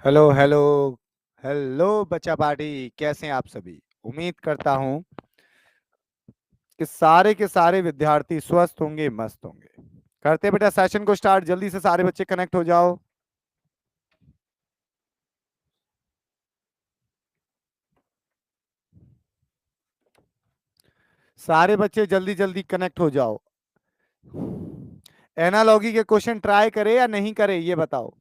Hello hello hello बच्चा party, कैसे हैं आप सभी। उम्मीद करता हूं कि सारे के सारे विद्यार्थी स्वस्थ होंगे, मस्त होंगे। करते हैं बेटा सेशन को स्टार्ट। जल्दी से सारे बच्चे कनेक्ट हो जाओ। सारे बच्चे जल्दी जल्दी कनेक्ट हो जाओ। एनालॉगी के क्वेश्चन ट्राई करे या नहीं करे, ये बताओ।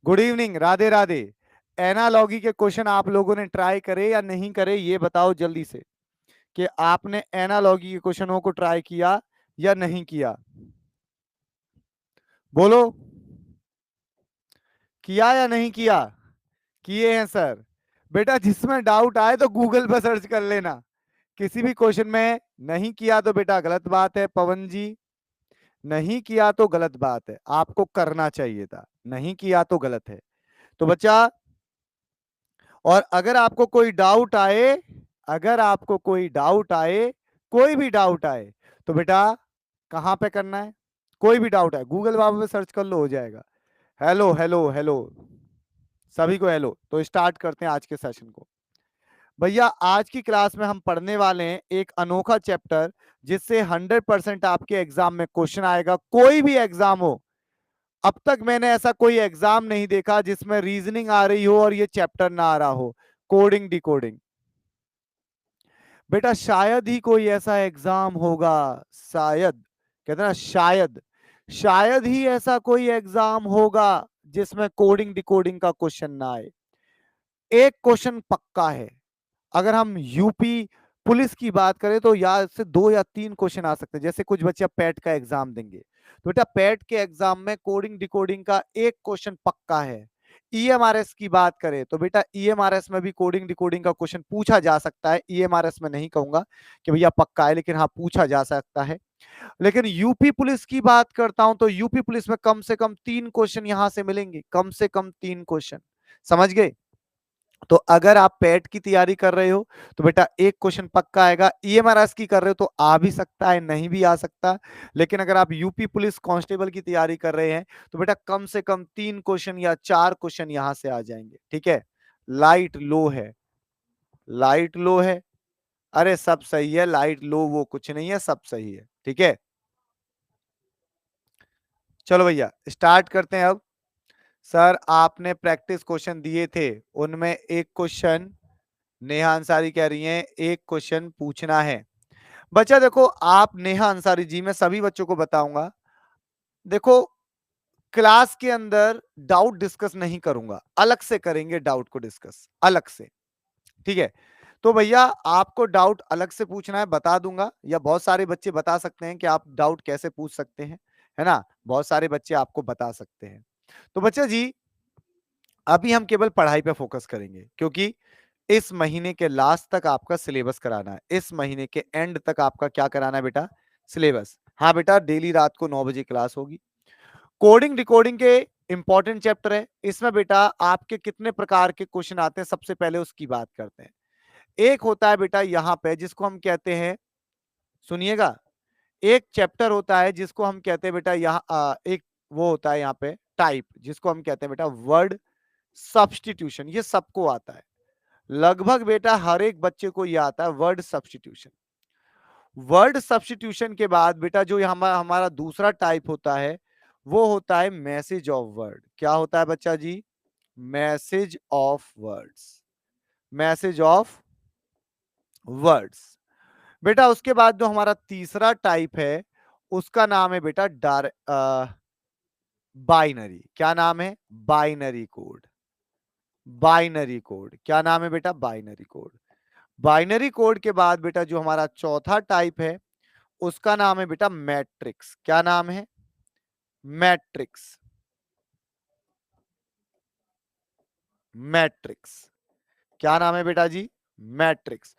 Good evening, Radhe Radhe. Analogy के क्वेश्चन आप लोगों ने ट्राई करे या नहीं करे, ये बताओ जल्दी से कि आपने एनालॉगी के क्वेश्चनों को ट्राई किया या नहीं किया। बोलो, किया या नहीं किया। किए हैं सर। बेटा जिसमें डाउट आए तो गूगल पर सर्च कर लेना। किसी भी क्वेश्चन में नहीं किया तो बेटा गलत बात है पवन जी। नहीं किया तो गलत बात है, आपको करना चाहिए था। नहीं किया तो गलत है। तो बच्चा, और अगर आपको कोई डाउट आए, अगर आपको कोई डाउट आए, कोई भी डाउट आए, तो बेटा कहां पे करना है। कोई भी डाउट आए गूगल बाबा पे सर्च कर लो, हो जाएगा। हेलो हेलो हेलो, सभी को हेलो। तो स्टार्ट करते हैं आज के सेशन को। भैया आज की क्लास में हम पढ़ने वाले हैं एक अनोखा चैप्टर, जिससे 100% आपके एग्जाम में क्वेश्चन आएगा, कोई भी एग्जाम हो। अब तक मैंने ऐसा कोई एग्जाम नहीं देखा जिसमें रीजनिंग आ रही हो और ये चैप्टर ना आ रहा हो। Coding decoding. बेटा शायद ही कोई ऐसा एग्जाम होगा, शायद, कहते ना शायद, शायद ही ऐसा कोई एग्जाम होगा जिसमें कोडिंग डिकोडिंग का क्वेश्चन ना आए। एक क्वेश्चन पक्का है। अगर हम यूपी पुलिस की बात करें तो या से 2 या 3 क्वेश्चन आ सकते हैं। जैसे कुछ बच्चे पैट का एग्जाम देंगे, तो बेटा पैट के एग्जाम में कोडिंग डिकोडिंग का एक क्वेश्चन पक्का है। ईएमआरएस की बात करें तो बेटा ईएमआरएस में भी कोडिंग डिकोडिंग का क्वेश्चन पूछा जा सकता है। ईएमआरएस में नहीं कहूंगा कि भैया पक्का है, लेकिन हाँ पूछा जा सकता है। लेकिन यूपी पुलिस की बात करता हूं तो यूपी पुलिस में कम से कम 3 क्वेश्चन यहां से मिलेंगे, कम से कम 3 क्वेश्चन। समझ गए। तो अगर आप पैट की तैयारी कर रहे हो तो बेटा एक क्वेश्चन पक्का आएगा। ईएमआरएस की कर रहे हो तो आ भी सकता है, नहीं भी आ सकता। लेकिन अगर आप यूपी पुलिस कांस्टेबल की तैयारी कर रहे हैं तो बेटा कम से कम 3 क्वेश्चन या 4 क्वेश्चन यहां से आ जाएंगे। ठीक है। लाइट लो है, लाइट लो है। अरे सब सही है, लाइट लो वो कुछ नहीं है, सब सही है। ठीक है। चलो भैया स्टार्ट करते हैं अब। सर आपने प्रैक्टिस क्वेश्चन दिए थे, उनमें एक क्वेश्चन, नेहा अंसारी कह रही हैं एक क्वेश्चन पूछना है। बच्चा देखो, आप नेहा अंसारी जी, मैं सभी बच्चों को बताऊंगा, देखो क्लास के अंदर डाउट डिस्कस नहीं करूंगा, अलग से करेंगे डाउट को डिस्कस, अलग से। ठीक है। तो भैया आपको डाउट अलग से पूछना है, बता दूंगा, या बहुत सारे बच्चे बता सकते हैं कि आप डाउट कैसे पूछ सकते हैं, है ना। बहुत सारे बच्चे आपको बता सकते हैं। तो बच्चा जी, अभी हम केवल पढ़ाई पे फोकस करेंगे, क्योंकि इस महीने के लास्ट तक आपका सिलेबस कराना है। इस महीने के एंड तक आपका क्या कराना है बेटा, सिलेबस। हाँ बेटा डेली रात को 9 बजे क्लास होगी। कोडिंग डिकोडिंग के इंपॉर्टेंट चैप्टर है। इसमें बेटा आपके कितने प्रकार के क्वेश्चन आते हैं, सबसे पहले उसकी बात करते हैं। एक होता है बेटा यहां पे जिसको हम कहते हैं, सुनिएगा, एक चैप्टर होता है जिसको हम कहते हैं बेटा यहाँ एक वो होता है यहाँ पे टाइप, जिसको हम कहते हैं बेटा वर्ड सब्स्टिट्यूशन। ये सबको आता है, लगभग बेटा हर एक बच्चे को यह आता है वर्ड सब्स्टिट्यूशन। वर्ड सब्स्टिट्यूशन के बाद बेटा जो हमारा दूसरा टाइप होता है वो होता है मैसेज ऑफ वर्ड। क्या होता है बच्चा जी, message of words, message of words. बेटा उसके बाद जो हमारा तीसरा टाइप है उसका नाम है बेटा बाइनरी। क्या नाम है, बाइनरी कोड। बाइनरी कोड, क्या नाम है बेटा, बाइनरी कोड। बाइनरी कोड के बाद बेटा जो हमारा चौथा टाइप है उसका नाम है बेटा मैट्रिक्स। क्या नाम है, मैट्रिक्स। मैट्रिक्स, क्या नाम है बेटा जी, मैट्रिक्स।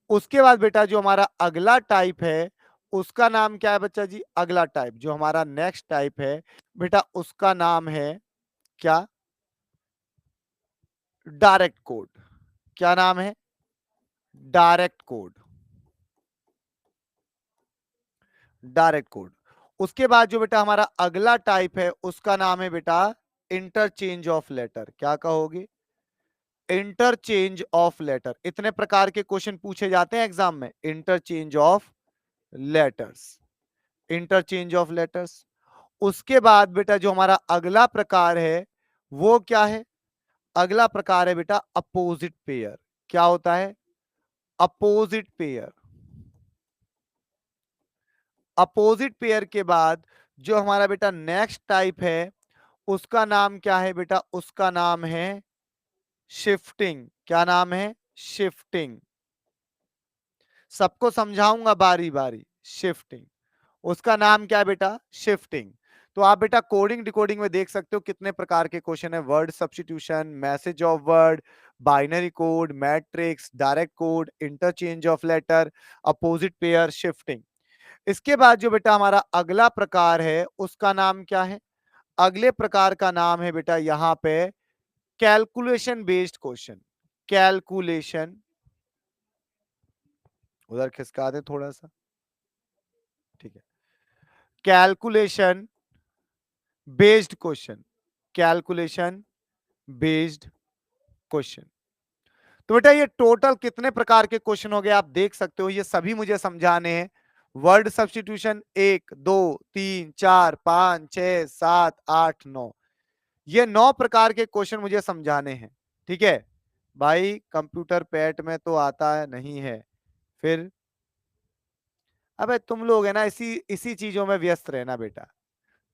उसके बाद बेटा जो हमारा अगला टाइप है उसका नाम क्या है बच्चा जी, अगला टाइप जो हमारा नेक्स्ट टाइप है बेटा उसका नाम है क्या, डायरेक्ट कोड। क्या नाम है, डायरेक्ट कोड। Direct code. उसके बाद जो बेटा हमारा अगला टाइप है उसका नाम है बेटा इंटरचेंज ऑफ लेटर। क्या कहोगे? Interchange of letter. इतने प्रकार के क्वेश्चन पूछे जाते हैं एग्जाम में। Interchange of letters, interchange of letters. उसके बाद बेटा जो हमारा अगला प्रकार है वो क्या है? अगला प्रकार है बेटा अपोजिट पेयर। क्या होता है? Opposite pair. अपोजिट पेयर के बाद जो हमारा बेटा नेक्स्ट टाइप है उसका नाम क्या है बेटा? उसका नाम है शिफ्टिंग। क्या नाम है? शिफ्टिंग। सबको समझाऊंगा बारी बारी। शिफ्टिंग, उसका नाम क्या है बेटा? शिफ्टिंग। तो आप बेटा कोडिंग डिकोडिंग में देख सकते हो कितने प्रकार के क्वेश्चन है। Word substitution, message of word, binary code, matrix, direct code, interchange of letter, opposite pair, shifting. इसके बाद जो बेटा हमारा अगला प्रकार है उसका नाम क्या है? अगले प्रकार का नाम है बेटा यहां पे कैलकुलेशन बेस्ड क्वेश्चन। कैलकुलेशन, उधर खिसका दे थोड़ा सा, ठीक है। Calculation based question, calculation based question. तो बेटा ये टोटल कितने प्रकार के क्वेश्चन हो गए आप देख सकते हो। ये सभी मुझे समझाने हैं। वर्ड सब्स्टिट्यूशन 1 2 3 4 5 6 7 8 9, ये 9 प्रकार के क्वेश्चन मुझे समझाने हैं। ठीक है भाई, कंप्यूटर पैट में तो आता है नहीं है फिर। अबे तुम लोग है ना इसी इसी चीजों में व्यस्त रहना बेटा।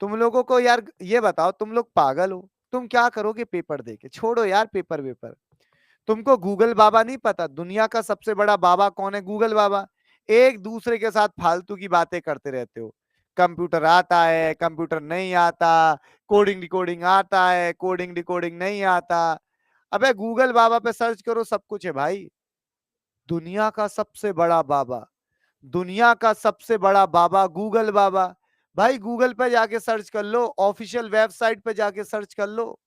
तुम लोगों को यार ये बताओ, तुम लोग पागल हो? तुम क्या करोगे पेपर देके? छोड़ो यार पेपर वेपर। तुमको गूगल बाबा नहीं पता? दुनिया का सबसे बड़ा बाबा कौन है? गूगल बाबा। एक दूसरे के साथ फालतू की बातें करते रहते हो। कंप्यूटर आता है, कंप्यूटर नहीं आता, कोडिंग डिकोडिंग आता है, कोडिंग डिकोडिंग नहीं आता। अबे गूगल बाबा पे सर्च करो, सब कुछ है भाई। दुनिया का सबसे बड़ा बाबा, दुनिया का सबसे बड़ा बाबा गूगल बाबा। भाई गूगल पे जाके सर्च कर लो, ऑफिशियल वेबसाइट पे जाके सर्च कर लो,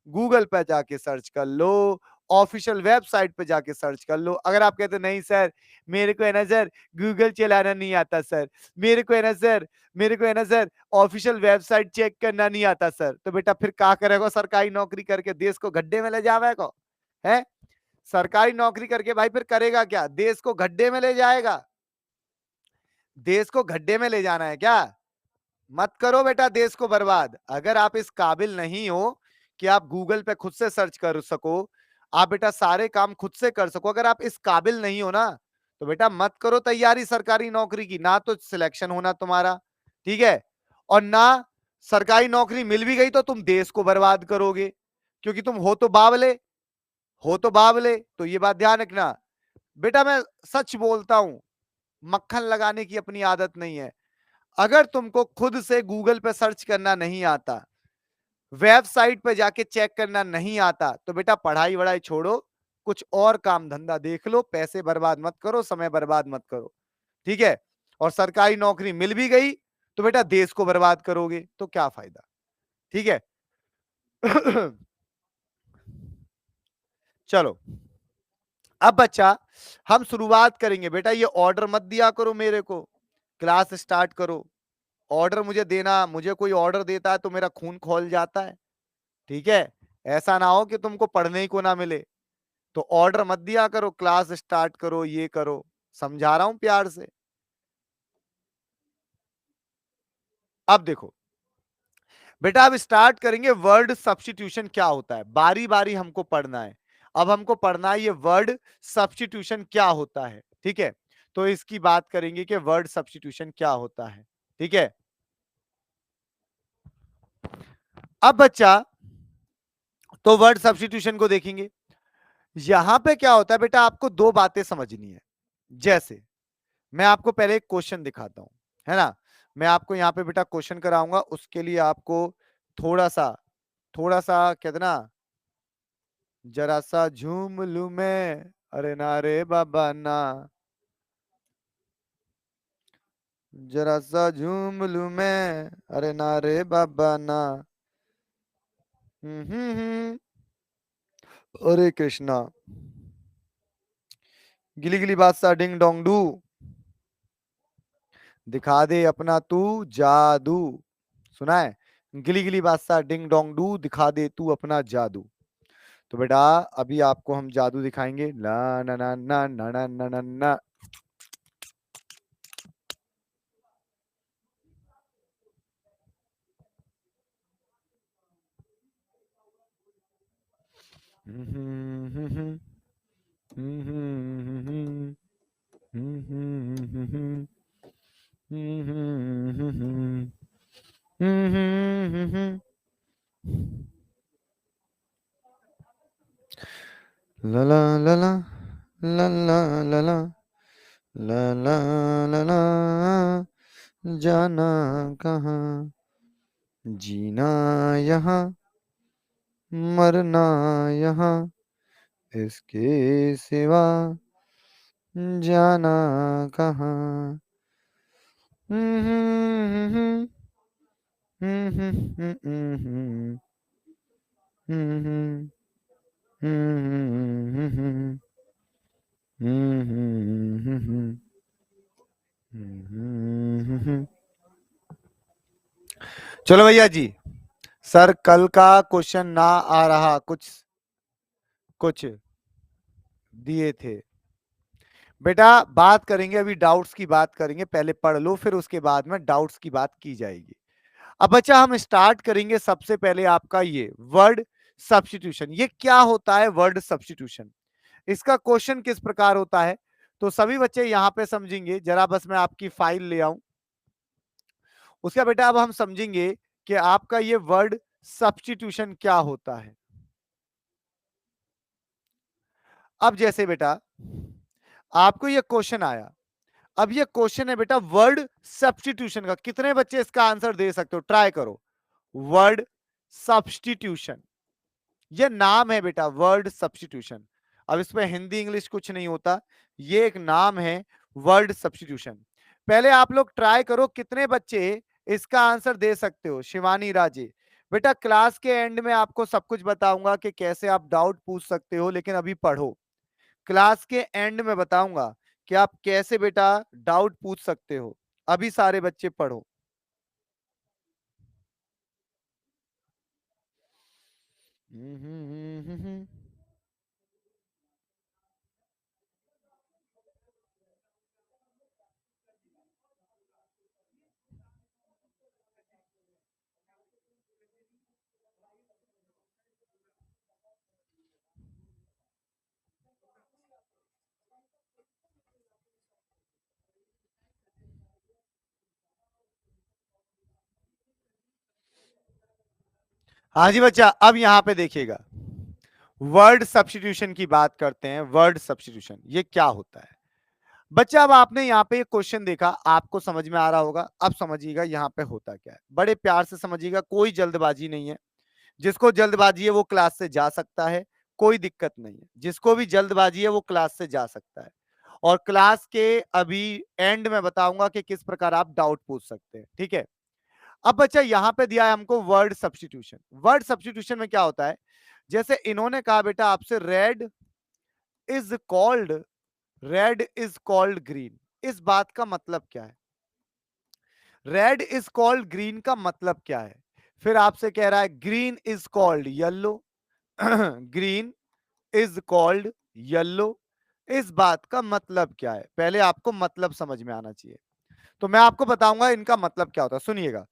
गूगल पे जाके सर्च कर लो, ऑफिशियल वेबसाइट पे जाके सर्च कर लो। अगर आप कहते नहीं सर मेरे को है ना सर गूगल चलाना नहीं आता सर, मेरे को है ना सर, मेरे को है ना सर ऑफिशियल वेबसाइट चेक करना नहीं आता सर, तो बेटा फिर क्या करेगा? सरकारी नौकरी करके देश को गड्ढे में ले जावेगा है? सरकारी नौकरी करके भाई फिर करेगा क्या? देश को गड्ढे में ले जाएगा? देश को गड्ढे में ले जाना है क्या? मत करो बेटा देश को बर्बाद। अगर आप इस काबिल नहीं हो कि आप गूगल पे खुद से सर्च कर सको, आप बेटा सारे काम खुद से कर सको, अगर आप इस काबिल नहीं हो ना, तो बेटा मत करो तैयारी सरकारी नौकरी की। ना तो सिलेक्शन होना तुम्हारा, ठीक है, और ना सरकारी नौकरी मिल भी गई तो तुम देश को बर्बाद करोगे, क्योंकि तुम हो तो बावले, हो तो बावले। तो ये बात ध्यान रखना बेटा, मैं सच बोलता हूं, मक्खन लगाने की अपनी आदत नहीं है। अगर तुमको खुद से गूगल पे सर्च करना नहीं आता, वेबसाइट पे जाके चेक करना नहीं आता, तो बेटा पढ़ाई वढ़ाई छोड़ो, कुछ और काम धंधा देख लो। पैसे बर्बाद मत करो, समय बर्बाद मत करो, ठीक है। और सरकारी नौकरी मिल भी गई तो बेटा देश को बर्बाद करोगे तो क्या फायदा, ठीक है। चलो अब बच्चा हम शुरुआत करेंगे। बेटा ये ऑर्डर मत दिया करो मेरे को, क्लास स्टार्ट करो। ऑर्डर मुझे देना, मुझे कोई ऑर्डर देता है तो मेरा खून खौल जाता है, ठीक है। ऐसा ना हो कि तुमको पढ़ने ही को ना मिले। तो ऑर्डर मत दिया करो, क्लास स्टार्ट करो, ये करो। समझा रहा हूं प्यार से। अब देखो बेटा, अब स्टार्ट करेंगे वर्ड सब्स्टिट्यूशन क्या होता है। बारी बारी हमको पढ़ना है। अब हमको पढ़ना है ये वर्ड सब्स्टिट्यूशन क्या होता है, ठीक है। तो इसकी बात करेंगे कि वर्ड सब्स्टिट्यूशन क्या होता है, ठीक है। अब बच्चा तो वर्ड सब्स्टिट्यूशन को देखेंगे। यहां पे क्या होता है बेटा, आपको दो बातें समझनी है। जैसे मैं आपको पहले एक क्वेश्चन दिखाता हूं, है ना। मैं आपको यहाँ पे बेटा क्वेश्चन कराऊंगा, उसके लिए आपको थोड़ा सा, थोड़ा सा कहते ना, जरा सा झूम लू मैं, अरे ना रे बाबा ना, जरा सा झूम लू मैं, अरे ना रे बाबा ना। अरे कृष्णा, गिली गिली बादशाह डिंग डोंग डू, दिखा दे अपना तू जादू। सुना है? गिली गिली बादशाह डिंग डोंग डू, दिखा दे तू अपना जादू। तो बेटा अभी आपको हम जादू दिखाएंगे। ला ना ना ना ना ना ना ना ना। ला ला ला ला ला ला ला ला ला ला ला ला, जाना कहाँ, जीना यहाँ, मरना यहाँ, इसके सिवा जाना कहाँ। चलो भैया जी, सर कल का क्वेश्चन ना आ रहा, कुछ कुछ दिए थे बेटा। बात करेंगे अभी, डाउट्स की बात करेंगे, पहले पढ़ लो फिर उसके बाद में डाउट्स की बात की जाएगी। अब बच्चा हम स्टार्ट करेंगे सबसे पहले आपका ये वर्ड सब्स्टिट्यूशन। ये क्या होता है वर्ड सब्स्टिट्यूशन, इसका क्वेश्चन किस प्रकार होता है, तो सभी बच्चे यहां पे समझेंगे। जरा बस मैं आपकी फाइल ले आऊं, उसका बेटा अब हम समझेंगे कि आपका ये वर्ड सब्स्टिट्यूशन क्या होता है। अब जैसे बेटा आपको ये क्वेश्चन आया, अब ये क्वेश्चन है बेटा वर्ड सब्स्टिट्यूशन का। कितने बच्चे इसका आंसर दे सकते हो, ट्राई करो। वर्ड सब्स्टिट्यूशन, ये नाम है बेटा वर्ड सब्स्टिट्यूशन। अब इसमें हिंदी इंग्लिश कुछ नहीं होता, ये एक नाम है वर्ड सब्स्टिट्यूशन। पहले आप लोग ट्राई करो कितने बच्चे इसका आंसर दे सकते हो। शिवानी राजे, बेटा क्लास के एंड में आपको सब कुछ बताऊंगा कि कैसे आप डाउट पूछ सकते हो, लेकिन अभी पढ़ो। क्लास के एंड में बताऊंगा कि आप कैसे बेटा डाउट पूछ सकते हो। अभी सारे बच्चे पढ़ो। हाँ जी बच्चा, अब यहां पे देखिएगा, वर्ड सब्स्टिट्यूशन की बात करते हैं। वर्ड सब्स्टिट्यूशन ये क्या होता है बच्चा। अब आपने यहाँ पे क्वेश्चन देखा, आपको समझ में आ रहा होगा। अब समझिएगा यहाँ पे होता क्या है, बड़े प्यार से समझिएगा, कोई जल्दबाजी नहीं है। जिसको जल्दबाजी है वो क्लास से जा सकता है, कोई दिक्कत नहीं है। जिसको भी जल्दबाजी है वो क्लास से जा सकता है, और क्लास के अभी एंड में बताऊंगा कि किस प्रकार आप डाउट पूछ सकते हैं, ठीक है। अब बच्चा यहाँ पे दिया है हमको वर्ड सब्स्टिट्यूशन। वर्ड सब्स्टिट्यूशन में क्या होता है, जैसे इन्होंने कहा बेटा आपसे red is called, red is called green. इस बात का मतलब क्या है, रेड इज कॉल्ड ग्रीन का मतलब क्या है। फिर आपसे कह रहा है green is called yellow, green is called yellow. इस बात का मतलब क्या है, पहले आपको मतलब समझ में आना चाहिए। तो मैं आपको बताऊंगा इनका मतलब क्या होता है, सुनिएगा।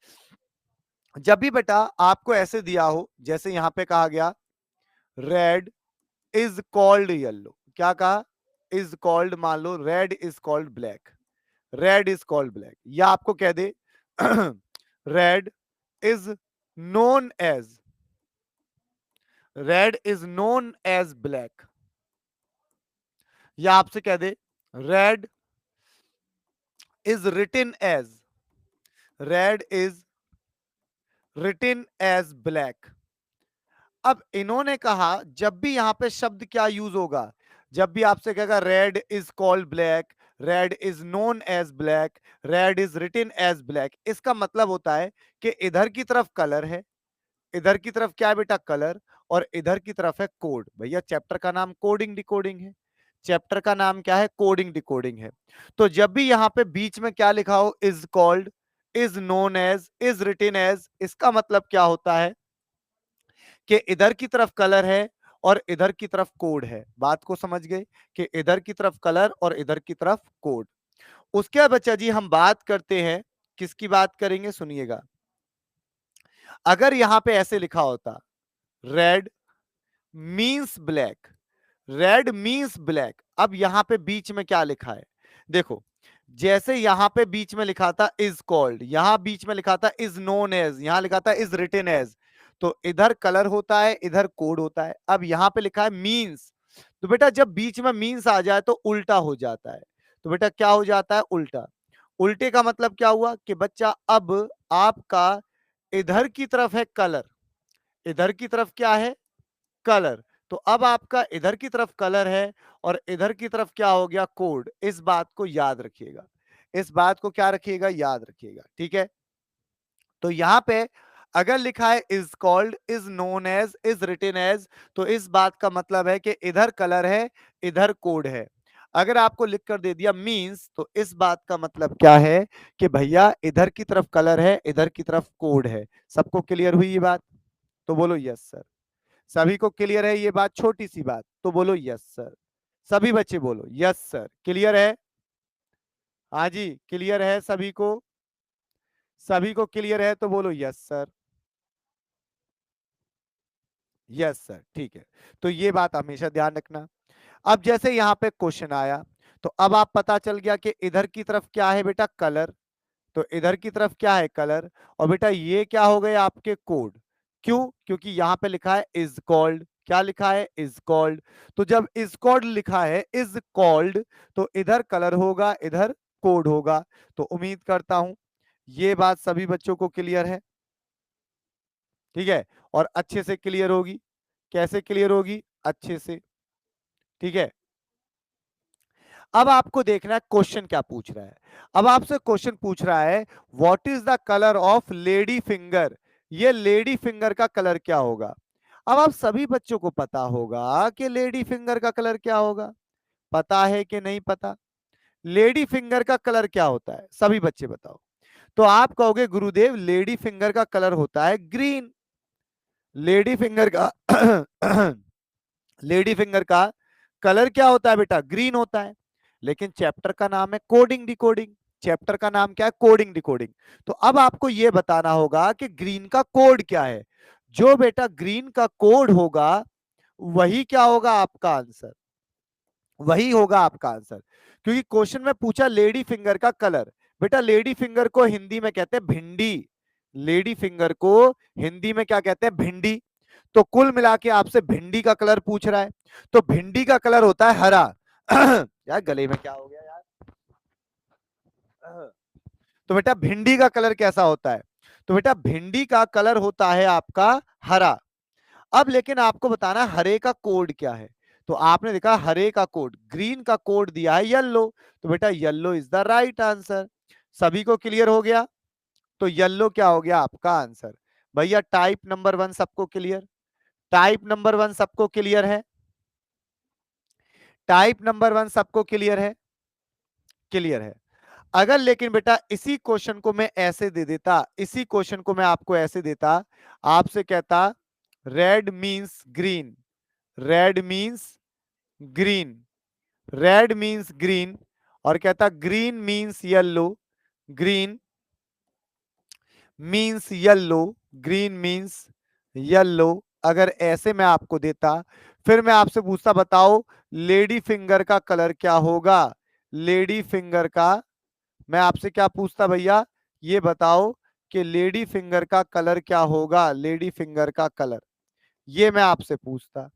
जब भी बेटा आपको ऐसे दिया हो, जैसे यहां पे कहा गया रेड इज कॉल्ड येलो, क्या कहा, इज कॉल्ड, मान लो red is called black, red is called black. या आपको कह दे red is known as, red is known as black. या आपसे कह दे red is written as, red is written as black. अब इन्होंने कहा जब भी यहां पे शब्द क्या यूज होगा, जब भी आपसे कहेगा red is called black, red is known as black, red is written as black, इसका मतलब होता है कि इधर की तरफ कलर है, इधर की तरफ क्या है बेटा कलर, और इधर की तरफ है कोड। भैया चैप्टर का नाम कोडिंग डिकोडिंग है, चैप्टर का नाम क्या है, कोडिंग डिकोडिंग है। तो जब भी यहां पे बीच में क्या लिखा हो is called, is known as, is written as, इसका मतलब क्या होता है कि इधर की तरफ कलर है और इधर की तरफ कोड है। बात को समझ गए कि इधर की तरफ कलर और इधर की तरफ कोड। उसके बाद बच्चा जी हम बात करते हैं, किसकी बात करेंगे सुनिएगा। अगर यहां पे ऐसे लिखा होता red means black, red means black, अब यहां पे बीच में क्या लिखा है देखो, जैसे यहां पे बीच में लिखा था इज कॉल्ड, यहां बीच में लिखा था इज नोन एज, यहां लिखा था इज रिटन एज, तो इधर कलर होता है इधर कोड होता है। अब यहां पे लिखा है मींस, तो बेटा जब बीच में मींस आ जाए तो उल्टा हो जाता है। तो बेटा क्या हो जाता है उल्टा। उल्टे का मतलब क्या हुआ कि बच्चा अब आपका इधर की तरफ है कलर, इधर की तरफ क्या है कलर, तो अब आपका इधर की तरफ कलर है और इधर की तरफ क्या हो गया कोड। इस बात को याद रखिएगा, इस बात को क्या रखिएगा याद रखिएगा, ठीक है। तो यहां पे अगर लिखा है is called, is known as, is written as, तो इस बात का मतलब है कि इधर कलर है इधर कोड है। अगर आपको लिख कर दे दिया मींस, तो इस बात का मतलब क्या है कि भैया इधर की तरफ कलर है इधर की तरफ कोड है। सबको क्लियर हुई ये बात? तो बोलो यस सर। सभी को क्लियर है ये बात, छोटी सी बात, तो बोलो यस सर। सभी बच्चे बोलो यस सर। क्लियर है? हाँ जी क्लियर है सभी को? सभी को क्लियर है तो बोलो यस सर। यस सर ठीक है। तो ये बात हमेशा ध्यान रखना। अब जैसे यहाँ पे क्वेश्चन आया, तो अब आप पता चल गया कि इधर की तरफ क्या है बेटा कलर, तो इधर की तरफ क्या है कलर, और बेटा ये क्या हो गए आपके कोड। क्यों? क्योंकि यहां पे लिखा है इज कॉल्ड, क्या लिखा है इज कॉल्ड। तो जब इज कॉल्ड लिखा है इज कॉल्ड, तो इधर कलर होगा इधर कोड होगा। तो उम्मीद करता हूं ये बात सभी बच्चों को क्लियर है, ठीक है, और अच्छे से क्लियर होगी। कैसे क्लियर होगी? अच्छे से, ठीक है। अब आपको देखना है क्वेश्चन क्या पूछ रहा है। अब आपसे क्वेश्चन पूछ रहा है what is the colour of lady finger, ये लेडी फिंगर का कलर क्या होगा। अब आप सभी बच्चों को पता होगा कि लेडी फिंगर का कलर क्या होगा, पता है कि नहीं पता? लेडी फिंगर का कलर क्या होता है सभी बच्चे बताओ। तो आप कहोगे गुरुदेव लेडी फिंगर का कलर होता है ग्रीन। लेडी फिंगर का लेडी फिंगर का कलर क्या होता है बेटा? ग्रीन होता है। लेकिन चैप्टर का नाम है कोडिंग डिकोडिंग, चैप्टर का नाम क्या है? Coding decoding. तो अब आपको यह बताना होगा कि ग्रीन का कोड क्या है। जो बेटा ग्रीन का कोड होगा वही क्या होगा आपका आंसर, वही होगा आपका आंसर। क्योंकि क्वेश्चन में पूछा लेडी फिंगर का कलर, बेटा लेडी फिंगर को हिंदी में कहते हैं भिंडी, लेडी फिंगर को हिंदी में क्या कहते हैं? भिंडी। तो कुल मिला के आपसे भिंडी का कलर पूछ रहा है, तो भिंडी का कलर होता है हरा। यार गले में क्या हो गया यार। तो बेटा भिंडी का कलर कैसा होता है? तो बेटा भिंडी का कलर होता है आपका हरा। अब लेकिन आपको बताना हरे का कोड क्या है। तो आपने देखा हरे का कोड, ग्रीन का कोड दिया है येलो, तो बेटा yellow is the right answer. सभी को क्लियर हो गया? तो येलो क्या हो गया आपका आंसर। भैया टाइप नंबर 1 सबको क्लियर? टाइप नंबर 1 सबको क्लियर है? टाइप नंबर 1 सबको क्लियर है? क्लियर है। अगर लेकिन बेटा इसी क्वेश्चन को मैं ऐसे दे देता, इसी क्वेश्चन को मैं आपको ऐसे देता, आपसे कहता red means green, red means green, red means green, और कहता green means yellow, green means yellow, green means yellow. अगर ऐसे मैं आपको देता, फिर मैं आपसे पूछता बताओ लेडी फिंगर का कलर क्या होगा। लेडी फिंगर का मैं आपसे क्या पूछता भैया, ये बताओ कि लेडी फिंगर का कलर क्या होगा, लेडी फिंगर का कलर, ये मैं आपसे पूछता।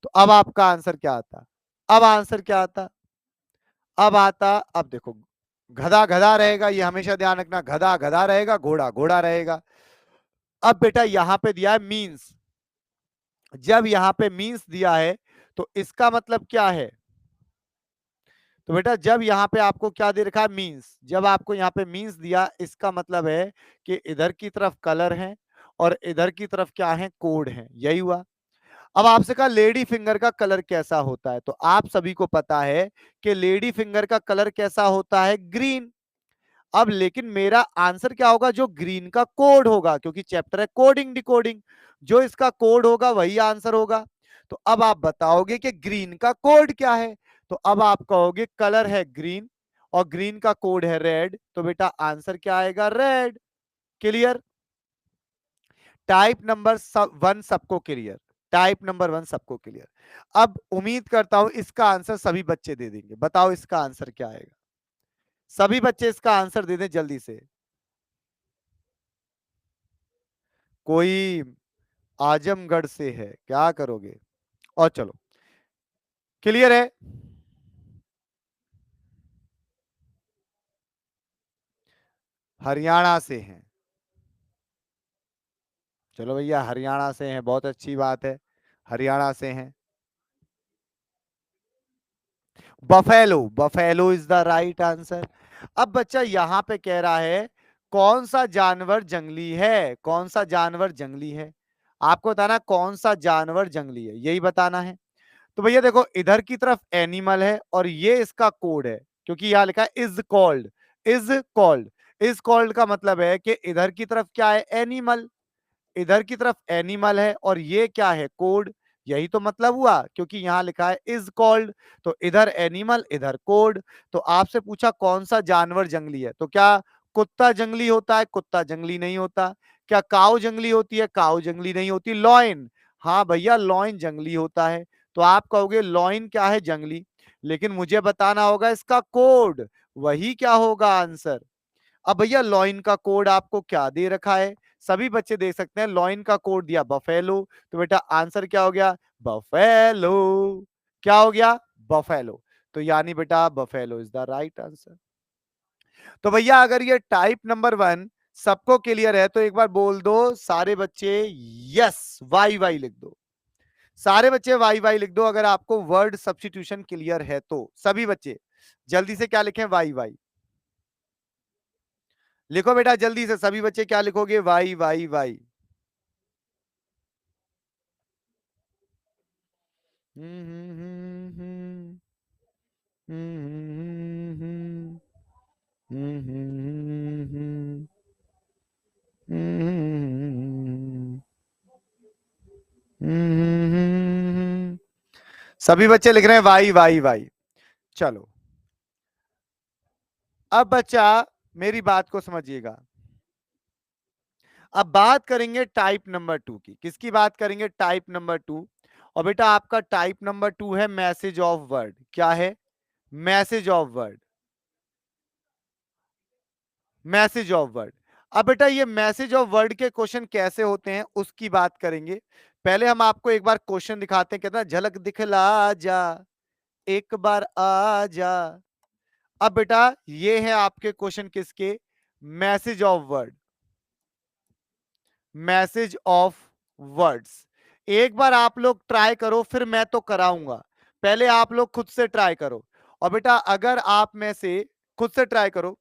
तो अब आपका आंसर क्या आता? अब आंसर क्या आता? अब आता, अब देखो गधा गधा रहेगा, ये हमेशा ध्यान रखना, गधा गधा रहेगा घोड़ा घोड़ा रहेगा। अब बेटा यहां पे दिया है मींस, जब यहां पे मींस दिया है तो इसका मतलब क्या है? तो बेटा जब यहाँ पे आपको क्या दे रखा है मींस, जब आपको यहाँ पे मींस दिया इसका मतलब है कि इधर की तरफ कलर है और इधर की तरफ क्या है कोड है, यही हुआ। अब आपसे कहा लेडी फिंगर का कलर कैसा होता है, तो आप सभी को पता है कि लेडी फिंगर का कलर कैसा होता है? ग्रीन। अब लेकिन मेरा आंसर क्या होगा, जो ग्रीन का कोड होगा, क्योंकि चैप्टर है कोडिंग डिकोडिंग, जो इसका कोड होगा वही आंसर होगा। तो अब आप बताओगे कि ग्रीन का कोड क्या है, तो अब आप कहोगे कलर है ग्रीन और ग्रीन का कोड है रेड, तो बेटा आंसर क्या आएगा, red. Clear? Type number one सबको क्लियर, टाइप नंबर वन सबको क्लियर। अब उम्मीद करता हूं इसका आंसर सभी बच्चे दे देंगे। बताओ इसका आंसर क्या आएगा, सभी बच्चे इसका आंसर दे दें जल्दी से। कोई आजमगढ़ से है, क्या करोगे? और चलो, क्लियर है? हरियाणा से हैं। चलो भैया हरियाणा से हैं, बहुत अच्छी बात है, हरियाणा से हैं। Buffalo, buffalo is the right answer. अब बच्चा यहां पे कह रहा है कौन सा जानवर जंगली है, कौन सा जानवर जंगली है, आपको बताना कौन सा जानवर जंगली है, यही बताना है। तो भैया देखो इधर की तरफ एनिमल है और ये इसका कोड है, क्योंकि यहां लिखा है is called, is called. Is called का मतलब है कि इधर की तरफ क्या है, एनिमल, इधर की तरफ एनिमल है और ये क्या है, कोड। यही तो मतलब हुआ, क्योंकि यहां लिखा है इज कॉल्ड, तो इधर एनिमल इधर कोड। तो आपसे पूछा कौन सा जानवर जंगली है, तो क्या कुत्ता जंगली होता है, कुत्ता जंगली नहीं होता। क्या काऊ जंगली होती है, काऊ जंगली नहीं होती। लॉइन, हाँ भैया लॉइन जंगली होता है। तो आप कहोगे लॉइन क्या है, जंगली, लेकिन मुझे बताना होगा इसका कोड, वही क्या होगा आंसर। अब भैया लॉइन का कोड आपको क्या दे रखा है, सभी बच्चे देख सकते हैं, लॉइन का कोड दिया बफेलो, तो बेटा आंसर क्या हो गया, बफेलो। क्या हो गया, बफेलो। तो यानी बेटा buffalo is the right answer. तो भैया अगर ये टाइप नंबर वन सबको क्लियर है तो एक बार बोल दो सारे बच्चे, यस वाई वाई लिख दो। सारे बच्चे वाई वाई लिख दो अगर आपको वर्ड सब्स्टिट्यूशन क्लियर है तो। सभी बच्चे जल्दी से क्या लिखें, वाई वाई लिखो बेटा जल्दी से, सभी बच्चे क्या लिखोगे, वाई वाई वाई। सभी बच्चे लिख रहे हैं वाई वाई वाई। चलो अब बच्चा मेरी बात को समझिएगा। अब बात करेंगे टाइप नंबर टू की, किसकी बात करेंगे, टाइप नंबर टू। और बेटा आपका टाइप नंबर टू है मैसेज ऑफ वर्ड। क्या है, message of word, message of word. अब बेटा ये मैसेज ऑफ वर्ड के क्वेश्चन कैसे होते हैं उसकी बात करेंगे। पहले हम आपको एक बार क्वेश्चन दिखाते हैं, कहते हैं झलक दिखला जा, एक बार आ जा। अब बेटा ये है आपके क्वेश्चन किसके, message of word, message of words. एक बार आप लोग ट्राई करो, फिर मैं तो कराऊंगा, पहले आप लोग खुद से ट्राई करो। और बेटा अगर आप में से खुद से ट्राई करो,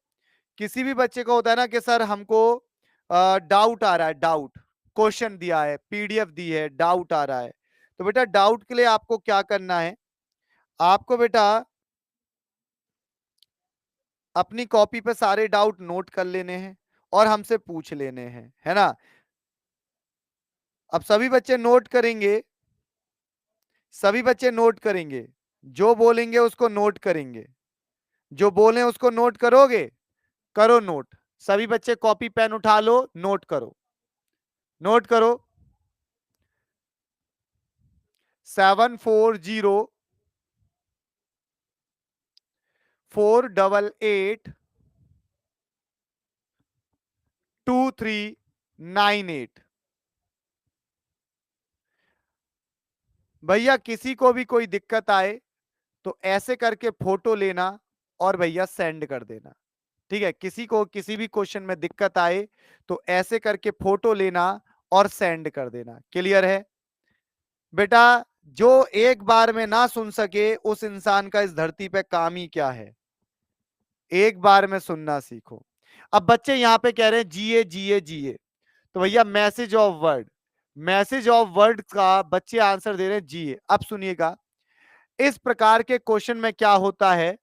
किसी भी बच्चे को होता है ना कि सर हमको डाउट आ रहा है, डाउट, क्वेश्चन दिया है, पीडीएफ दी है, डाउट आ रहा है, तो बेटा डाउट के लिए आपको क्या करना है, आपको बेटा अपनी कॉपी पे सारे डाउट नोट कर लेने हैं और हमसे पूछ लेने हैं, है ना। अब सभी बच्चे नोट करेंगे, सभी बच्चे नोट करेंगे, जो बोलेंगे उसको नोट करेंगे, जो बोले उसको नोट करोगे, करो नोट। सभी बच्चे कॉपी पेन उठा लो, नोट करो, नोट करो। 7404882398। भैया किसी को भी कोई दिक्कत आए तो ऐसे करके फोटो लेना और भैया सेंड कर देना, ठीक है। किसी को किसी भी क्वेश्चन में दिक्कत आए तो ऐसे करके फोटो लेना और सेंड कर देना। क्लियर है बेटा, जो एक बार में ना सुन सके उस इंसान का इस धरती पे काम ही क्या है, एक बार में सुनना सीखो। अब बच्चे यहां पे कह रहे हैं जिए जिए जिए, तो भैया message of word, message of word का बच्चे आंसर दे रहे हैं जिए। अब सुनिएगा, इस प्रकार के क्वेश्चन में क्या होता है,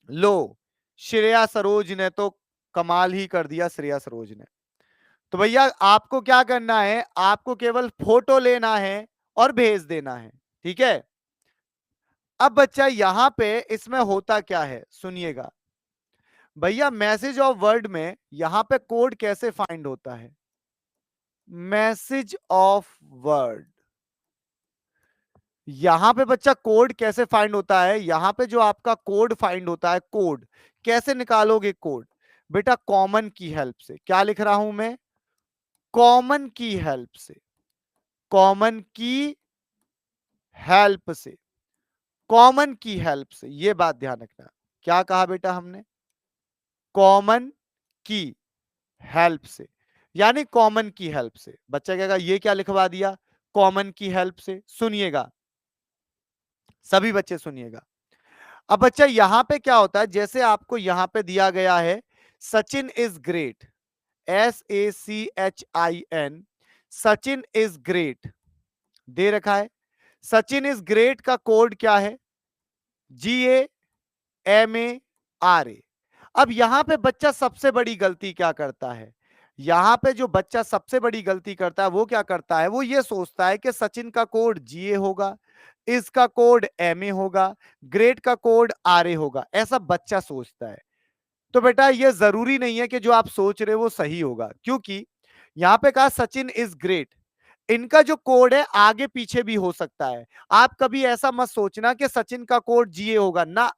लो श्रेया सरोज ने तो कमाल ही कर दिया, श्रेया सरोज ने। तो भैया आपको क्या करना है, आपको केवल फोटो लेना है और भेज देना है, ठीक है। अब बच्चा यहां पे इसमें होता क्या है सुनिएगा भैया, मैसेज ऑफ वर्ड में यहां पे कोड कैसे फाइंड होता है। मैसेज ऑफ वर्ड, यहां पे बच्चा कोड कैसे फाइंड होता है, यहां पे जो आपका कोड फाइंड होता है, कोड कैसे निकालोगे कोड, बेटा कॉमन की हेल्प से। क्या लिख रहा हूं मैं, कॉमन की हेल्प से, कॉमन की हेल्प से, कॉमन की हेल्प से, ये बात ध्यान रखना। क्या कहा बेटा हमने, कॉमन की हेल्प से, यानी कॉमन की हेल्प से। बच्चा कहेगा ये क्या लिखवा दिया, कॉमन की हेल्प से। सुनिएगा सभी बच्चे सुनिएगा। अब बच्चा यहां पे क्या होता है, जैसे आपको यहां पे दिया गया है Sachin is great, SACHIN, Sachin is great they रखा है। सचिन इज ग्रेट का कोड क्या है, GAMARA। अब यहां पे बच्चा सबसे बड़ी गलती क्या करता है, यहां पे जो बच्चा सबसे बड़ी गलती करता है वो क्या करता है, वो ये सोचता है कि सचिन का कोड GA होगा, इसका कोड MA होगा, ग्रेट का कोड RA होगा, ऐसा बच्चा सोचता है। तो बेटा ये जरूरी नहीं है कि जो आप सोच रहे हो वो सही होगा, क्योंकि यहां पे कहा सचिन इज ग्रेट, इनका जो कोड है आगे पीछे भी हो सकता है। आप कभी ऐसा मत सोचना कि सचिन का कोड GA होगा ना,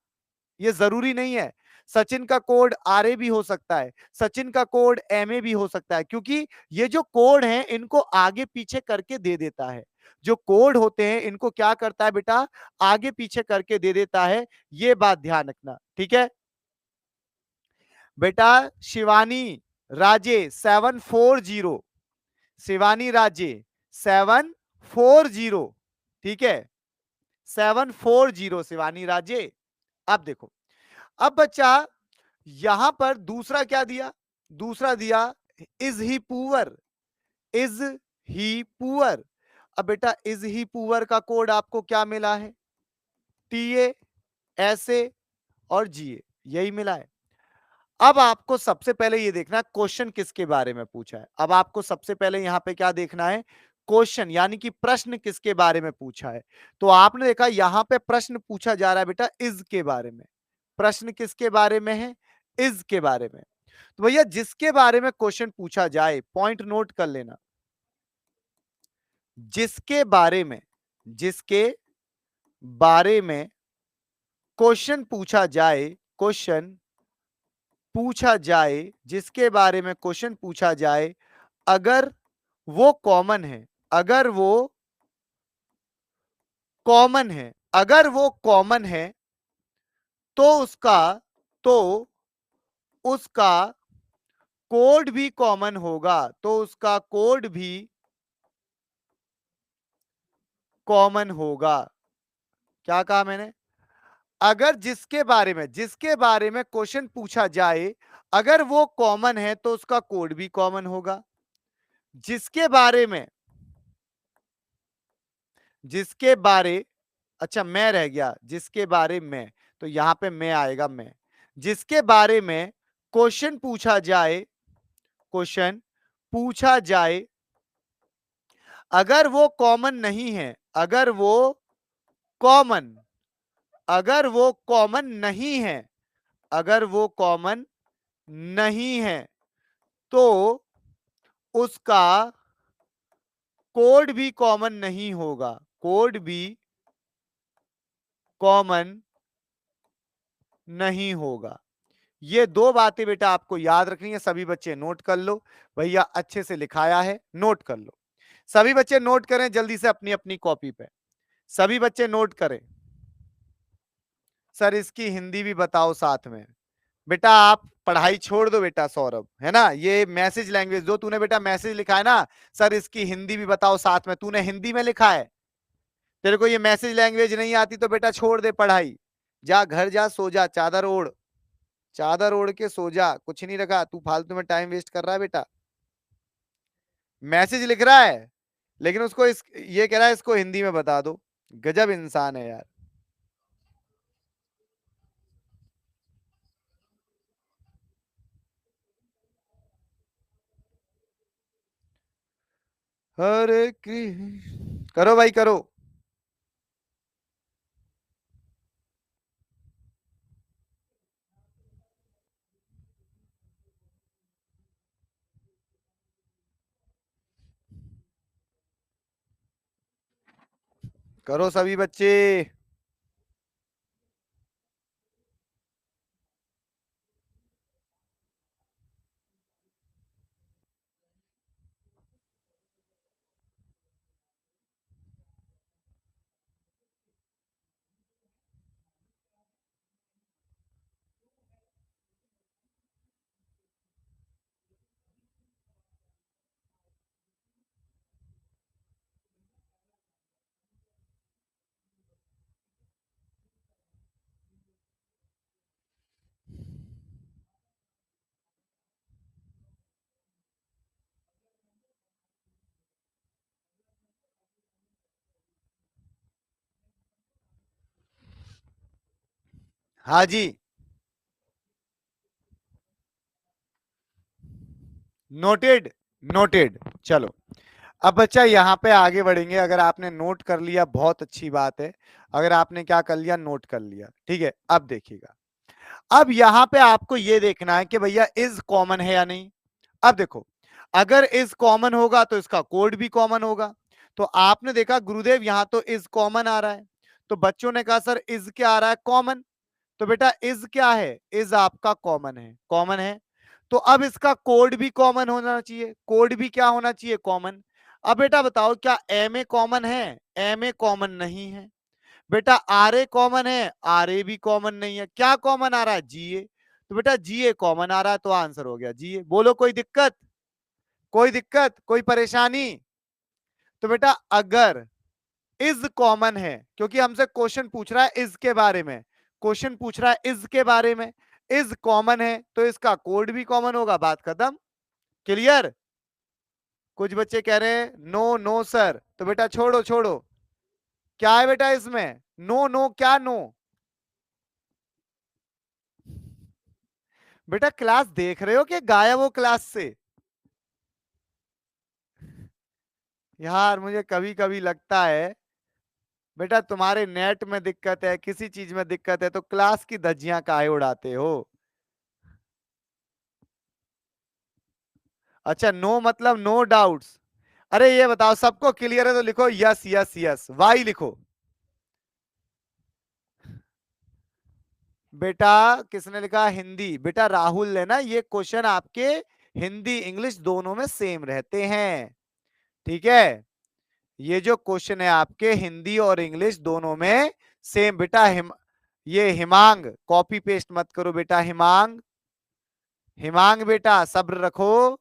ये जरूरी नहीं है। सचिन का कोड RA भी हो सकता है, सचिन का कोड MA भी हो सकता है, क्योंकि ये जो कोड है इनको आगे पीछे करके दे देता है। जो कोड होते हैं इनको क्या करता है बेटा, आगे पीछे करके दे देता है, ये बात ध्यान रखना, ठीक है बेटा। शिवानी राजे 740, शिवानी राजे 740, ठीक है 740 शिवानी राजे। अब देखो, अब बच्चा यहां पर दूसरा क्या दिया, दूसरा दिया is he poor, is he poor. अब बेटा इज ही पुअर का कोड आपको क्या मिला है, TA, SA और GA, यही मिला है। अब आपको सबसे पहले ये देखना है क्वेश्चन किसके बारे में पूछा है। अब आपको सबसे पहले यहां पे क्या देखना है, क्वेश्चन यानी कि प्रश्न किसके बारे में पूछा है। तो आपने देखा यहां पे प्रश्न पूछा जा रहा है बेटा इज के बारे में, प्रश्न किसके बारे में है, इज के बारे में। तो भैया जिसके बारे में क्वेश्चन पूछा जाए, पॉइंट नोट कर लेना, जिसके बारे में, जिसके बारे में क्वेश्चन पूछा जाए, क्वेश्चन पूछा जाए, जिसके बारे में क्वेश्चन पूछा जाए, अगर वो कॉमन है, अगर वो कॉमन है, अगर वो कॉमन है तो उसका, तो उसका कोड भी कॉमन होगा, तो उसका कोड भी कॉमन होगा। क्या कहा मैंने, अगर जिसके बारे में, जिसके बारे में क्वेश्चन पूछा जाए अगर वो कॉमन है तो उसका कोड भी कॉमन होगा। जिसके बारे में, जिसके बारे, अच्छा मैं रह गया, जिसके बारे में, तो यहां पे मैं आएगा, मैं जिसके बारे में क्वेश्चन पूछा जाए, क्वेश्चन पूछा जाए, अगर वो कॉमन नहीं है, अगर वो कॉमन, अगर वो कॉमन नहीं है, अगर वो कॉमन नहीं है तो उसका कोड भी कॉमन नहीं होगा, कोड भी कॉमन नहीं होगा। ये दो बातें बेटा आपको याद रखनी है, सभी बच्चे नोट कर लो। भैया अच्छे से लिखाया है, नोट कर लो। सभी बच्चे नोट करें जल्दी से अपनी अपनी कॉपी पे, सभी बच्चे नोट करें। सर इसकी हिंदी भी बताओ साथ में। बेटा आप पढ़ाई छोड़ दो बेटा सौरभ, है ना, ये मैसेज लैंग्वेज जो तूने बेटा मैसेज लिखा है ना, सर इसकी हिंदी भी बताओ साथ में, तूने हिंदी में लिखा है, तेरे को ये मैसेज लैंग्वेज नहीं आती तो बेटा छोड़ दे पढ़ाई, जा घर जा, सो जा, चादर ओढ़, चादर ओढ़ के सो जा, कुछ नहीं रखा, तू फालतू में टाइम वेस्ट कर रहा है बेटा। मैसेज लिख रहा है लेकिन उसको ये कह रहा है इसको हिंदी में बता दो, गजब इंसान है यार। हरे कृष्ण, करो भाई करो। करो सभी बच्चे। हाँ जी। नोटेड। नोटेड। चलो, अब बच्चा यहाँ पे आगे बढ़ेंगे। अगर आपने नोट कर लिया बहुत अच्छी बात है। अगर आपने क्या कर लिया, नोट कर लिया, ठीक है। अब देखिएगा, अब यहाँ पे आपको ये देखना है कि भैया इज कॉमन है या नहीं। अब देखो, अगर इज कॉमन होगा तो इसका कोड भी कॉमन होगा। तो आपने देखा गुरुदेव यहां तो इज कॉमन आ रहा है, तो बच्चों ने कहा सर इज क्या आ रहा है, कॉमन। तो बेटा इज क्या है, इज आपका कॉमन है, कॉमन है। तो अब इसका कोड भी कॉमन होना चाहिए, कोड भी क्या होना चाहिए, कॉमन। अब बेटा बताओ क्या एम ए कॉमन है, एम ए कॉमन नहीं है। बेटा आर ए कॉमन है, आर ए भी कॉमन नहीं है। क्या कॉमन आ रहा है, जीए। तो बेटा जीए कॉमन आ रहा है, तो आंसर हो गया जीए। बोलो कोई दिक्कत, कोई दिक्कत, कोई परेशानी। तो बेटा अगर इज कॉमन है, क्योंकि हमसे क्वेश्चन पूछ रहा है इज के बारे में, क्वेश्चन पूछ रहा है इज के बारे में, इज कॉमन है तो इसका कोड भी कॉमन होगा, बात खत्म। क्लियर। कुछ बच्चे कह रहे हैं नो नो सर, तो बेटा छोड़ो छोड़ो। क्या है बेटा इसमें, नो नो क्या नो। बेटा क्लास देख रहे हो कि गायब हो क्लास से। यार मुझे कभी कभी लगता है बेटा तुम्हारे नेट में दिक्कत है, किसी चीज में दिक्कत है, तो क्लास की धज्जियां काहे उड़ाते हो। अच्छा नो मतलब नो डाउट्स। अरे ये बताओ सबको क्लियर है तो लिखो यस यस यस, वाई लिखो। बेटा किसने लिखा हिंदी, बेटा राहुल है ना, ये क्वेश्चन आपके हिंदी इंग्लिश दोनों में सेम रहते हैं, ठीक है। ये जो क्वेश्चन है आपके हिंदी और इंग्लिश दोनों में सेम बेटा। ये हिमांग कॉपी पेस्ट मत करो बेटा, हिमांग, हिमांग बेटा सब्र रखो।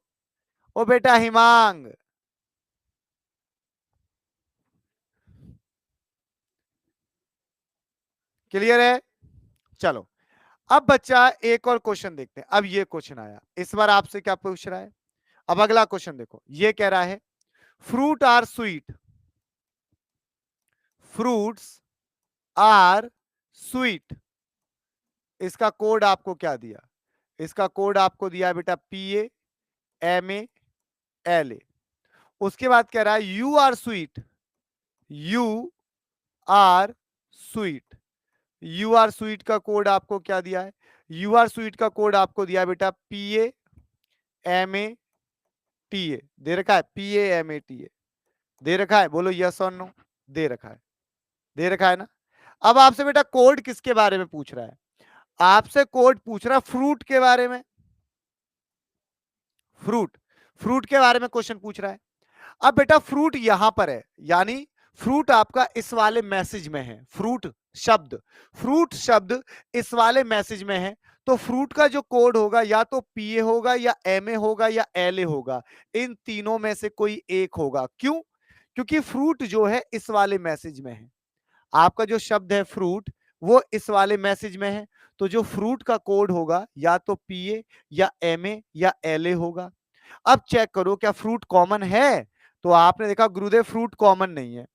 ओ बेटा हिमांग। क्लियर है। चलो, अब बच्चा एक और क्वेश्चन देखते हैं। अब ये क्वेश्चन आया, इस बार आपसे क्या पूछ रहा है। अब अगला क्वेश्चन देखो, ये कह रहा है fruit are sweet, fruits are sweet. इसका कोड आपको क्या दिया, इसका कोड आपको दिया है बेटा P A M A L A. उसके बाद कह रहा है you are sweet, you are sweet. You are sweet का कोड आपको क्या दिया है, यू आर स्वीट का कोड आपको दिया है बेटा P A M A T A. दे रखा है P A M A T A, दे रखा है, बोलो यस और नो। दे रखा है, दे रखा है ना। अब आपसे बेटा कोड किसके बारे में पूछ रहा है, आपसे कोड पूछ रहा है फ्रूट के बारे में, फ्रूट, फ्रूट के बारे में क्वेश्चन पूछ रहा है। अब बेटा फ्रूट यहां पर है, यानी फ्रूट आपका इस वाले मैसेज में है, फ्रूट शब्द, फ्रूट शब्द इस वाले मैसेज में है। तो फ्रूट का जो कोड होगा या तो पीए होगा या एमए होगा या एलए होगा, इन तीनों में से कोई एक होगा। क्यों, क्योंकि फ्रूट जो है इस वाले मैसेज में है, आपका जो शब्द है फ्रूट वो इस वाले मैसेज में है। तो जो फ्रूट का कोड होगा या तो पीए या एमए या एलए होगा। अब चेक करो क्या फ्रूट कॉमन है, तो आपने देखा गुरुदेव फ्रूट कॉमन नहीं है।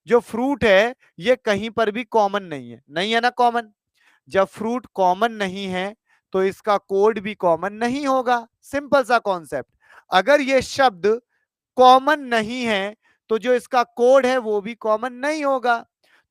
जो फ्रूट है ये कहीं पर भी कॉमन नहीं है, नहीं है ना कॉमन। जब फ्रूट कॉमन नहीं है तो इसका कोड भी कॉमन नहीं होगा, सिंपल सा कॉन्सेप्ट। अगर ये शब्द कॉमन नहीं है तो जो इसका कोड है वो भी कॉमन नहीं होगा।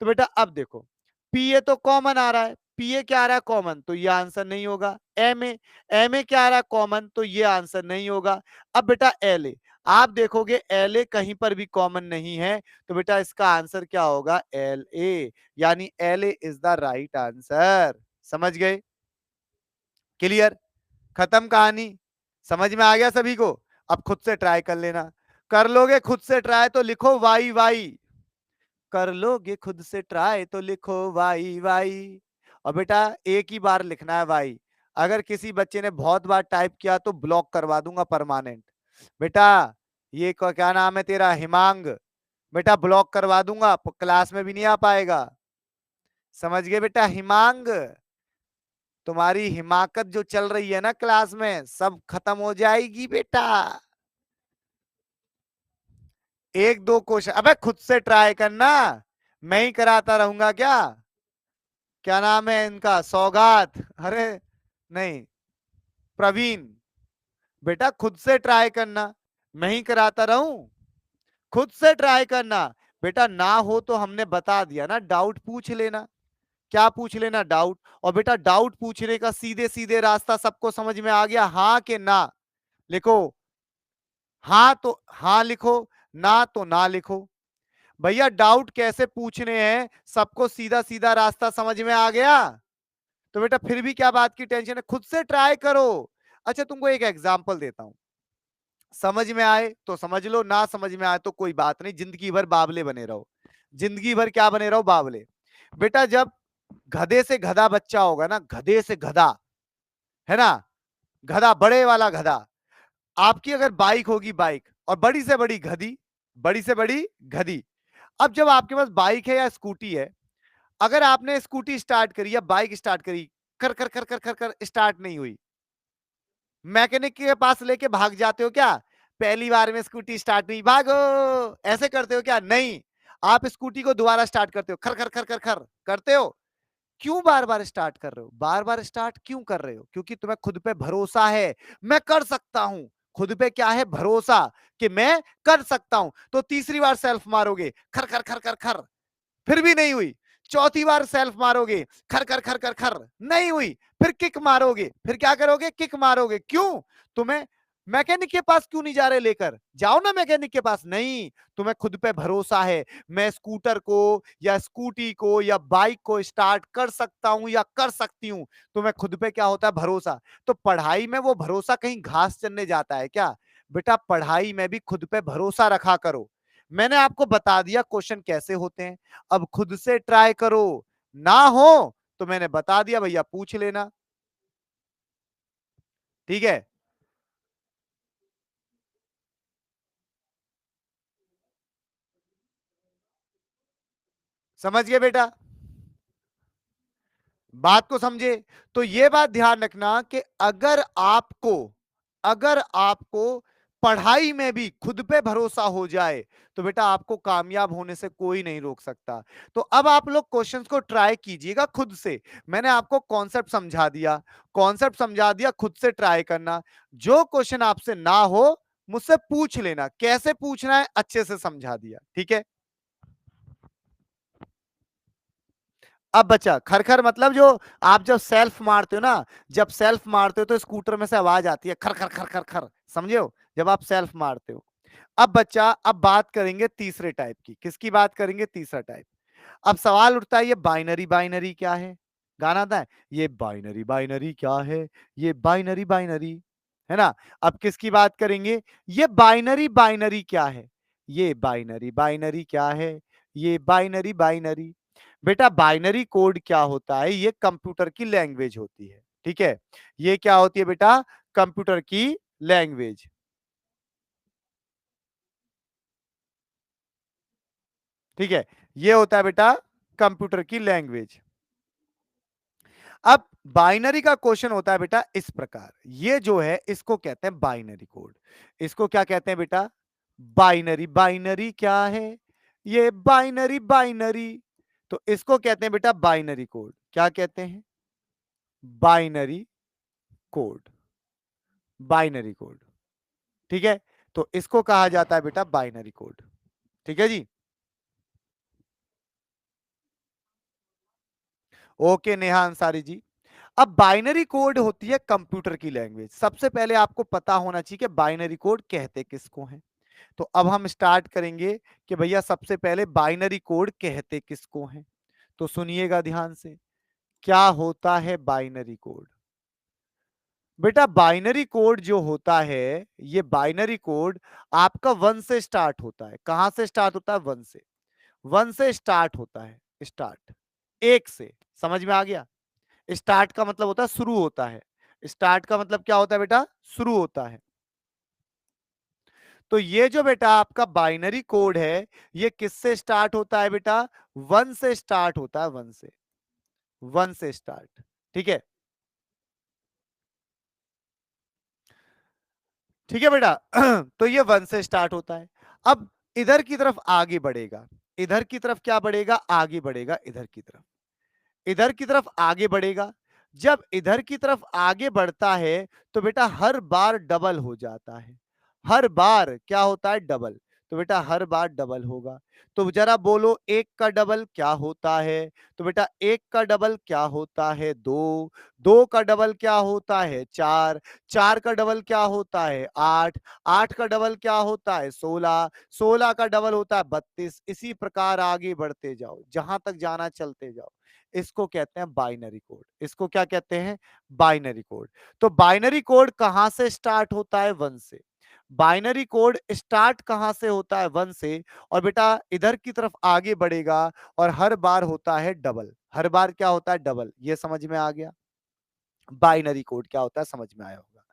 तो बेटा अब देखो, पी ए तो कॉमन आ रहा है, पी ए क्या आ रहा है कॉमन, तो ये आंसर नहीं होगा। एम ए क्या आ रहा है कॉमन, तो ये आंसर नहीं होगा। अब बेटा एल ए, आप देखोगे एल ए कहीं पर भी कॉमन नहीं है, तो बेटा इसका आंसर क्या होगा, एल ए, यानी L A is the right answer. समझ गए? क्लियर? खत्म कहानी। समझ में आ गया सभी को? अब खुद से ट्राई कर लेना। कर लोगे खुद से ट्राई तो लिखो वाई वाई। कर लोगे खुद से ट्राई तो लिखो वाई वाई। और बेटा एक ही बार लिखना है वाई। अगर किसी बच्चे ने बहुत बार टाइप किया तो ब्लॉक करवा दूंगा परमानेंट। बेटा ये क्या नाम है तेरा, हिमांग, बेटा ब्लॉक करवा दूंगा, क्लास में भी नहीं आ पाएगा। समझ गए बेटा? हिमांग, तुम्हारी हिमाकत जो चल रही है ना क्लास में सब खत्म हो जाएगी बेटा। एक दो क्वेश्चन, अबे खुद से ट्राई करना, मैं ही कराता रहूंगा क्या? क्या नाम है इनका, सौगात, अरे नहीं, प्रवीण, बेटा खुद से ट्राई करना, मैं ही कराता रहूं? खुद से ट्राई करना। बेटा ना हो तो हमने बता दिया ना, डाउट पूछ लेना। क्या पूछ लेना, डाउट। और बेटा डाउट पूछने का सीधे सीधे रास्ता सबको समझ में आ गया, हाँ कि ना? लिखो, हाँ तो हाँ लिखो, ना तो ना लिखो। भैया डाउट कैसे पूछने हैं सबको सीधा सीधा रास्ता समझ में आ गया। तो बेटा फिर भी क्या बात की टेंशन है, खुद से ट्राई करो। अच्छा तुमको एक एग्जांपल देता हूं, समझ में आए तो समझ लो, ना समझ में आए तो कोई बात नहीं, जिंदगी भर बावले बने रहो। जिंदगी भर क्या बने रहो, बावले। बेटा जब गधे से गधा बच्चा होगा ना, गधे से गधा, है ना, गधा बड़े वाला गधा, आपकी अगर बाइक होगी बाइक, और बड़ी से बड़ी गधी, बड़ी से बड़ी गधी। अब जब आपके पास बाइक है या स्कूटी है, अगर आपने स्कूटी स्टार्ट करी या बाइक स्टार्ट करी, कर कर कर कर कर कर स्टार्ट नहीं हुई, मैकेनिक के पास लेके भाग जाते हो क्या? पहली बार में स्कूटी स्टार्ट नहीं, भागो, ऐसे करते हो क्या? नहीं, आप स्कूटी को दोबारा स्टार्ट करते हो, खर खर खर खर खर करते हो। क्यों बार बार स्टार्ट कर रहे हो? बार बार स्टार्ट क्यों कर रहे हो? क्योंकि तुम्हें खुद पे भरोसा है, मैं कर सकता हूं। खुद पे क्या है, भरोसा, कि मैं कर सकता हूं। तो तीसरी बार सेल्फ मारोगे, खर खर खर खर खर, फिर भी नहीं हुई। चौथी बार सेल्फ मारोगे, खर खर खर खर खर, नहीं हुई। फिर किक मारोगे, फिर क्या करोगे, किक मारोगे। क्यों? तुम्हें मैकेनिक के पास क्यों नहीं जा रहे लेकर? जाओ ना मैकेनिक के पास। नहीं, तुम्हें खुद पे भरोसा है, मैं स्कूटर को या स्कूटी को या बाइक को स्टार्ट कर सकता हूं या कर सकती हूं। तुम्हें खुद पे क्या होता है, भरोसा। तो पढ़ाई में वो भरोसा कहीं घास चरने जाता है क्या? बेटा पढ़ाई में भी खुद पे भरोसा रखा करो। मैंने आपको बता दिया क्वेश्चन कैसे होते हैं, अब खुद से ट्राई करो। ना हो तो मैंने बता दिया भैया पूछ लेना। ठीक है? समझ गए बेटा? बात को समझे? तो ये बात ध्यान रखना कि अगर आपको पढ़ाई में भी खुद पे भरोसा हो जाए तो बेटा आपको कामयाब होने से कोई नहीं रोक सकता। तो अब आप लोग क्वेश्चंस को ट्राई कीजिएगा खुद से। मैंने आपको कॉन्सेप्ट समझा दिया, कॉन्सेप्ट समझा दिया, खुद से ट्राई करना। जो क्वेश्चन आपसे ना हो मुझसे पूछ लेना, कैसे पूछना है अच्छे से समझा दिया। ठीक है? अब बचा खरखर, मतलब जो आप जब सेल्फ मारते हो ना, जब सेल्फ मारते हो तो स्कूटर में से आवाज आती है, खर खर खर खर खर, समझे हो, जब आप सेल्फ मारते हो। अब बच्चा, अब बात करेंगे तीसरे टाइप की। किसकी बात करेंगे? तीसरा टाइप। अब सवाल उठता है, ये बाइनरी बाइनरी क्या है? गाना आता है, ये बाइनरी बाइनरी क्या है, ये बाइनरी बाइनरी, है ना? अब किसकी बात करेंगे? ये बाइनरी बाइनरी क्या है, ये बाइनरी बाइनरी क्या है, ये बाइनरी बाइनरी। बेटा बाइनरी कोड क्या होता है? ये कंप्यूटर की लैंग्वेज होती है। ठीक है? ये क्या होती है बेटा? कंप्यूटर की लैंग्वेज। ठीक है? ये होता है बेटा कंप्यूटर की लैंग्वेज। अब बाइनरी का क्वेश्चन होता है बेटा इस प्रकार, ये जो है इसको कहते हैं बाइनरी कोड। इसको क्या कहते हैं बेटा? बाइनरी। बाइनरी क्या है? ये बाइनरी बाइनरी। तो इसको कहते हैं बेटा बाइनरी कोड। क्या कहते हैं? Binary code. Binary code. ठीक है? तो इसको कहा जाता है बेटा बाइनरी कोड। ठीक है जी। ओके नेहा अंसारी जी। अब बाइनरी कोड होती है कंप्यूटर की लैंग्वेज। सबसे पहले आपको पता होना चाहिए कि बाइनरी कोड कहते किसको हैं। तो अब हम स्टार्ट करेंगे कि भैया सबसे पहले बाइनरी कोड कहते किसको हैं। तो सुनिएगा ध्यान से, क्या होता है बाइनरी कोड। बेटा बाइनरी कोड जो होता है, ये बाइनरी कोड आपका वन से स्टार्ट होता है। कहां से स्टार्ट होता है? वन से। वन से स्टार्ट होता है। स्टार्ट एक से। समझ में आ गया? स्टार्ट का मतलब होता है शुरू होता है। स्टार्ट का मतलब क्या होता है बेटा? शुरू होता है। तो ये जो बेटा आपका बाइनरी कोड है, ये किससे स्टार्ट होता है बेटा? वन से स्टार्ट होता है। वन से। वन से स्टार्ट। ठीक है। ठीक है बेटा। तो ये वन से स्टार्ट होता है। अब इधर की तरफ आगे बढ़ेगा। इधर की तरफ क्या बढ़ेगा? आगे बढ़ेगा इधर की तरफ। इधर की तरफ आगे बढ़ेगा। जब इधर की तरफ आगे बढ़ता है तो बेटा हर बार डबल हो जाता है। हर बार क्या होता है? डबल। तो बेटा हर बार डबल होगा। तो जरा बोलो, एक का डबल क्या होता है? तो बेटा एक का डबल क्या होता है? दो। दो का डबल क्या होता है? चार। चार का डबल क्या होता है? आठ। आठ का डबल क्या होता है? 16। 16 का डबल होता है 32। इसी प्रकार आगे बढ़ते जाओ, जहां तक जाना चलते जाओ। इसको कहते हैं बाइनरी कोड। इसको क्या कहते हैं? Binary code. तो बाइनरी कोड कहां से स्टार्ट होता है? वन से। बाइनरी कोड स्टार्ट कहां से होता है? वन से। और बेटा इधर की तरफ आगे बढ़ेगा और हर बार होता है डबल। हर बार क्या होता है? डबल। ये समझ में आ गया? बाइनरी कोड क्या होता है समझ में आया होगा।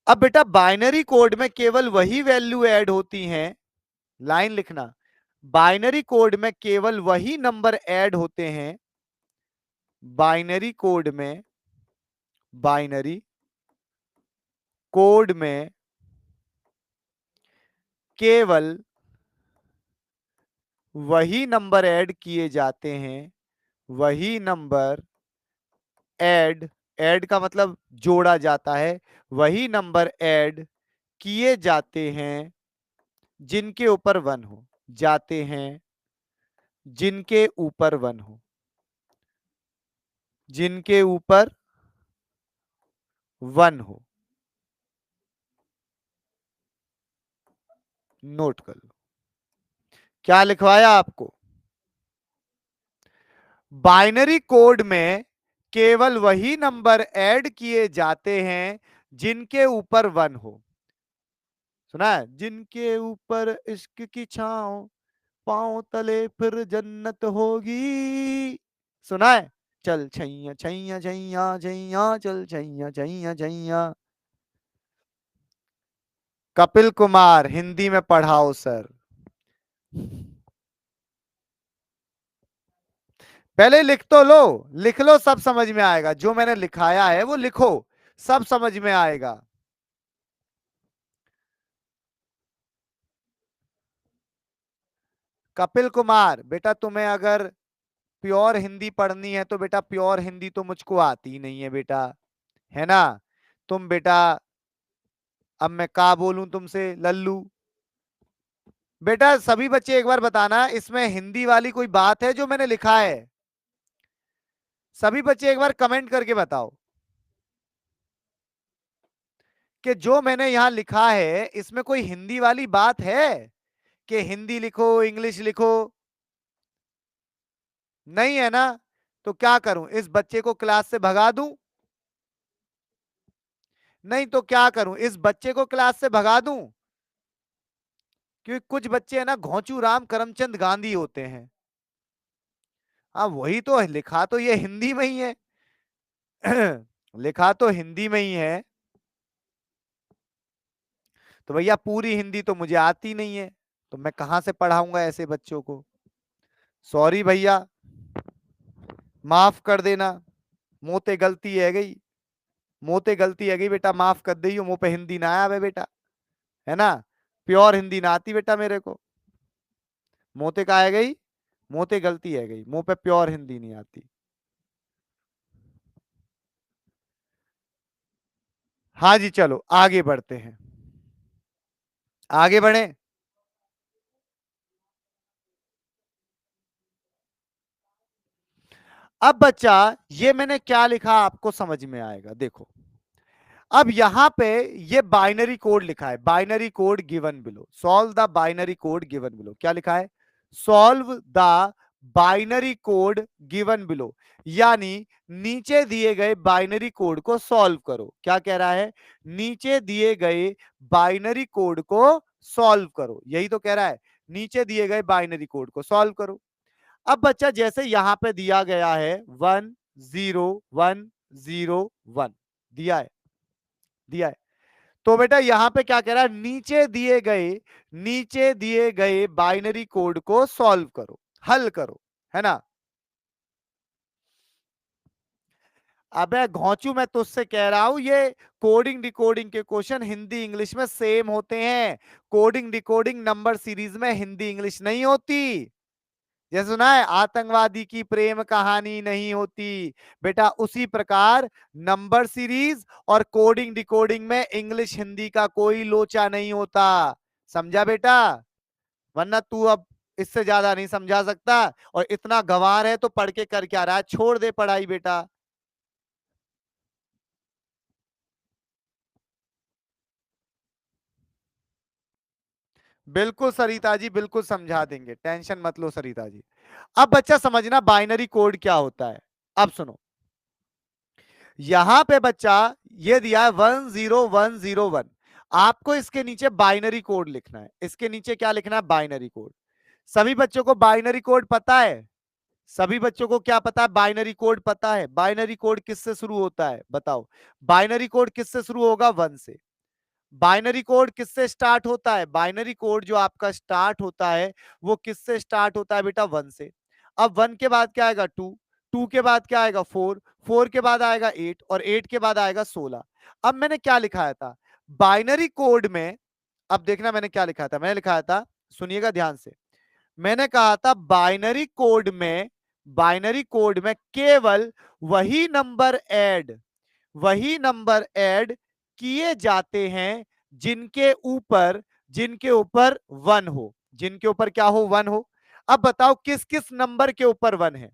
अब बेटा बाइनरी कोड में केवल वही वैल्यू ऐड होती हैं। लाइन लिखना। बाइनरी कोड में केवल वही नंबर ऐड होते हैं। बाइनरी कोड में, बाइनरी कोड में केवल वही नंबर ऐड किए जाते हैं। वही नंबर ऐड, ऐड का मतलब जोड़ा जाता है। वही नंबर ऐड किए जाते हैं जिनके ऊपर वन हो। जाते हैं जिनके ऊपर वन हो। जिनके ऊपर वन हो। नोट कर लो क्या लिखवाया आपको। बाइनरी कोड में केवल वही नंबर ऐड किए जाते हैं जिनके ऊपर वन हो। सुना है? जिनके ऊपर इश्क की छांव, पांव तले फिर जन्नत होगी। सुना है? चल छैया छैया छैया छैया, चल छैया छैया छैया। कपिल कुमार हिंदी में पढ़ाओ सर। पहले लिख तो लो। लिख लो, सब समझ में आएगा। जो मैंने लिखाया है वो लिखो, सब समझ में आएगा। कपिल कुमार बेटा, तुम्हें अगर प्योर हिंदी पढ़नी है तो बेटा प्योर हिंदी तो मुझको आती ही नहीं है बेटा, है ना? तुम बेटा, अब मैं क्या बोलूं तुमसे लल्लू। बेटा सभी बच्चे एक बार बताना, इसमें हिंदी वाली कोई बात है जो मैंने लिखा है? सभी बच्चे एक बार कमेंट करके बताओ कि जो मैंने यहां लिखा है इसमें कोई हिंदी वाली बात है कि हिंदी लिखो इंग्लिश लिखो। नहीं है ना? तो क्या करूं, इस बच्चे को क्लास से भगा दूं? नहीं तो क्या करूं, इस बच्चे को क्लास से भगा दूं? क्योंकि कुछ बच्चे है ना घोंचू राम करमचंद गांधी होते हैं। हाँ वही तो है, लिखा तो ये हिंदी में ही है। लिखा तो हिंदी में ही है। तो भैया पूरी हिंदी तो मुझे आती नहीं है, तो मैं कहां से पढ़ाऊंगा ऐसे बच्चों को। सॉरी भैया, माफ कर देना। मोते गलती है गई। मोते गलती है गई बेटा, माफ कर दी। मुंह पे हिंदी ना आया बेटा, है ना? प्योर हिंदी ना आती बेटा मेरे को। मोते का है गई, मोते गलती है गई, मुंह पे प्योर हिंदी नहीं आती। हाँ जी चलो आगे बढ़ते हैं। आगे बढ़े। अब बच्चा ये मैंने क्या लिखा आपको समझ में आएगा, देखो। अब यहां पे ये बाइनरी कोड लिखा है, binary code given below, solve the binary code given below. क्या लिखा है? Solve the binary code given below, यानी नीचे दिए गए बाइनरी कोड को सॉल्व करो। क्या कह रहा है? नीचे दिए गए बाइनरी कोड को सॉल्व करो, यही तो कह रहा है, नीचे दिए गए बाइनरी कोड को सॉल्व करो। अब बच्चा जैसे यहां पे दिया गया है 1 0 1 0 1 दिया है, दिया है, तो बेटा यहां पे क्या कह रहा है? नीचे दिए गए बाइनरी कोड को सॉल्व करो, हल करो, है ना। अबे घोंचू, मैं तुझसे कह रहा हूं ये कोडिंग डिकोडिंग के क्वेश्चन हिंदी इंग्लिश में सेम होते हैं। कोडिंग डिकोडिंग नंबर सीरीज में हिंदी इंग्लिश नहीं होती। ये सुना है, आतंकवादी की प्रेम कहानी नहीं होती। बेटा उसी प्रकार नंबर सीरीज और कोडिंग डिकोडिंग में इंग्लिश हिंदी का कोई लोचा नहीं होता। समझा बेटा? वरना तू अब इससे ज्यादा नहीं समझा सकता, और इतना गंवार है तो पढ़ के कर क्या रहा है? छोड़ दे पढ़ाई बेटा। बिल्कुल सरिता जी, बिल्कुल समझा देंगे, टेंशन मत लो सरिता जी। अब बच्चा समझना बाइनरी कोड क्या होता है। अब सुनो, यहां पे बच्चा ये दिया है 1 0 1 0 1, आपको इसके नीचे बाइनरी कोड लिखना है। इसके नीचे क्या लिखना है? Binary code. सभी बच्चों को बाइनरी कोड पता है? सभी बच्चों को क्या पता है? बाइनरी कोड पता है। बाइनरी कोड किससे शुरू होता है बताओ? बाइनरी कोड किससे शुरू होगा? 1 से। बाइनरी कोड किससे स्टार्ट होता है? बाइनरी कोड जो आपका स्टार्ट होता है वो किससे स्टार्ट होता है बेटा? 1 से। अब 1 के बाद क्या आएगा? 2, 2 के बाद क्या आएगा? 4, 4 के बाद आएगा 8, और 8 के बाद आएगा 16। अब मैंने क्या लिखाया था बाइनरी कोड में? अब देखना मैंने क्या लिखा था, मैंने लिखाया था, सुनिएगा ध्यान से। मैंने कहा था बाइनरी कोड में केवल वही नंबर ऐड, वही नंबर ऐड किए जाते हैं जिनके ऊपर 1 हो, जिनके ऊपर क्या हो? 1 हो। अब बताओ किस किस नंबर के ऊपर 1 है?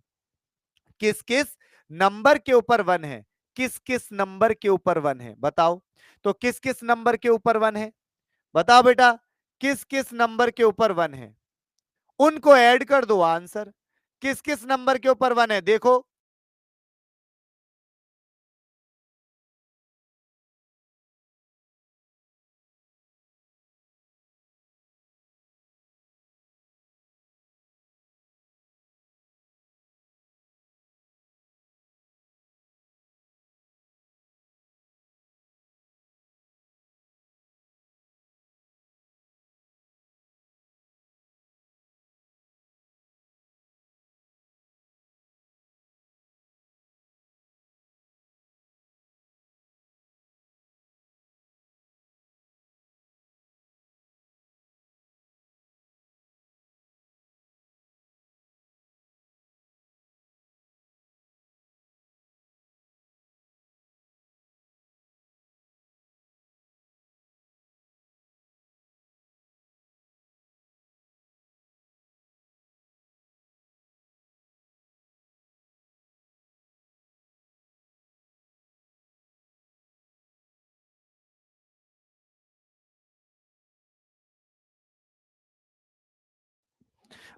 किस किस नंबर के ऊपर 1 है? किस किस नंबर के ऊपर 1 है बताओ? तो किस किस नंबर के ऊपर 1 है? बताओ बेटा, किस किस नंबर के ऊपर 1 है? उनको ऐड कर दो आंसर। किस किस नंबर के ऊपर 1 है देखो?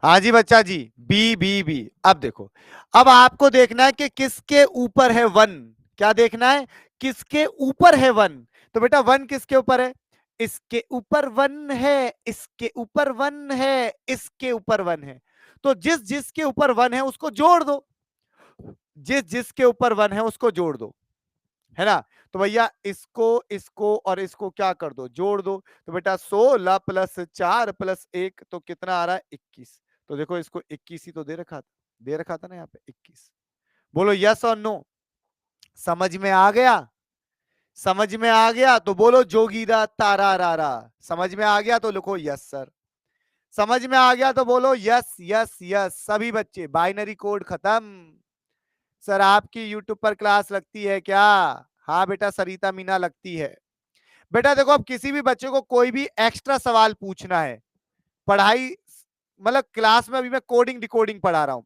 हाँ जी बच्चा जी, बी बी बी। अब देखो, अब आपको देखना है कि किसके ऊपर है 1। क्या देखना है? किसके ऊपर है 1। तो बेटा 1 किसके ऊपर है? इसके ऊपर 1 है, इसके ऊपर 1 है, इसके ऊपर 1 है। तो जिस जिसके ऊपर 1 है उसको जोड़ दो, जिस जिसके ऊपर 1 है उसको जोड़ दो, है ना। तो भैया इसको इसको और इसको क्या कर दो? जोड़ दो। तो बेटा 16 प्लस 4 प्लस 1 तो कितना आ रहा है? 21। तो देखो इसको 21 ही तो दे रखा था ना यहाँ पे 21। बोलो यस और नो। समझ में आ गया? समझ में आ गया तो बोलो जोगीदा तारा रारा। समझ में आ गया तो लिखो यस सर। समझ में आ गया तो बोलो यस यस यस। सभी बच्चे बाइनरी कोड खत्म। सर आपकी यूट्यूब पर क्लास लगती है क्या? हाँ बेटा, सरिता मीना लगती है। बेटा देखो, अब किसी भी बच्चे को कोई भी एक्स्ट्रा सवाल पूछना है, पढ़ाई मतलब क्लास में अभी मैं कोडिंग डिकोडिंग पढ़ा रहा हूं,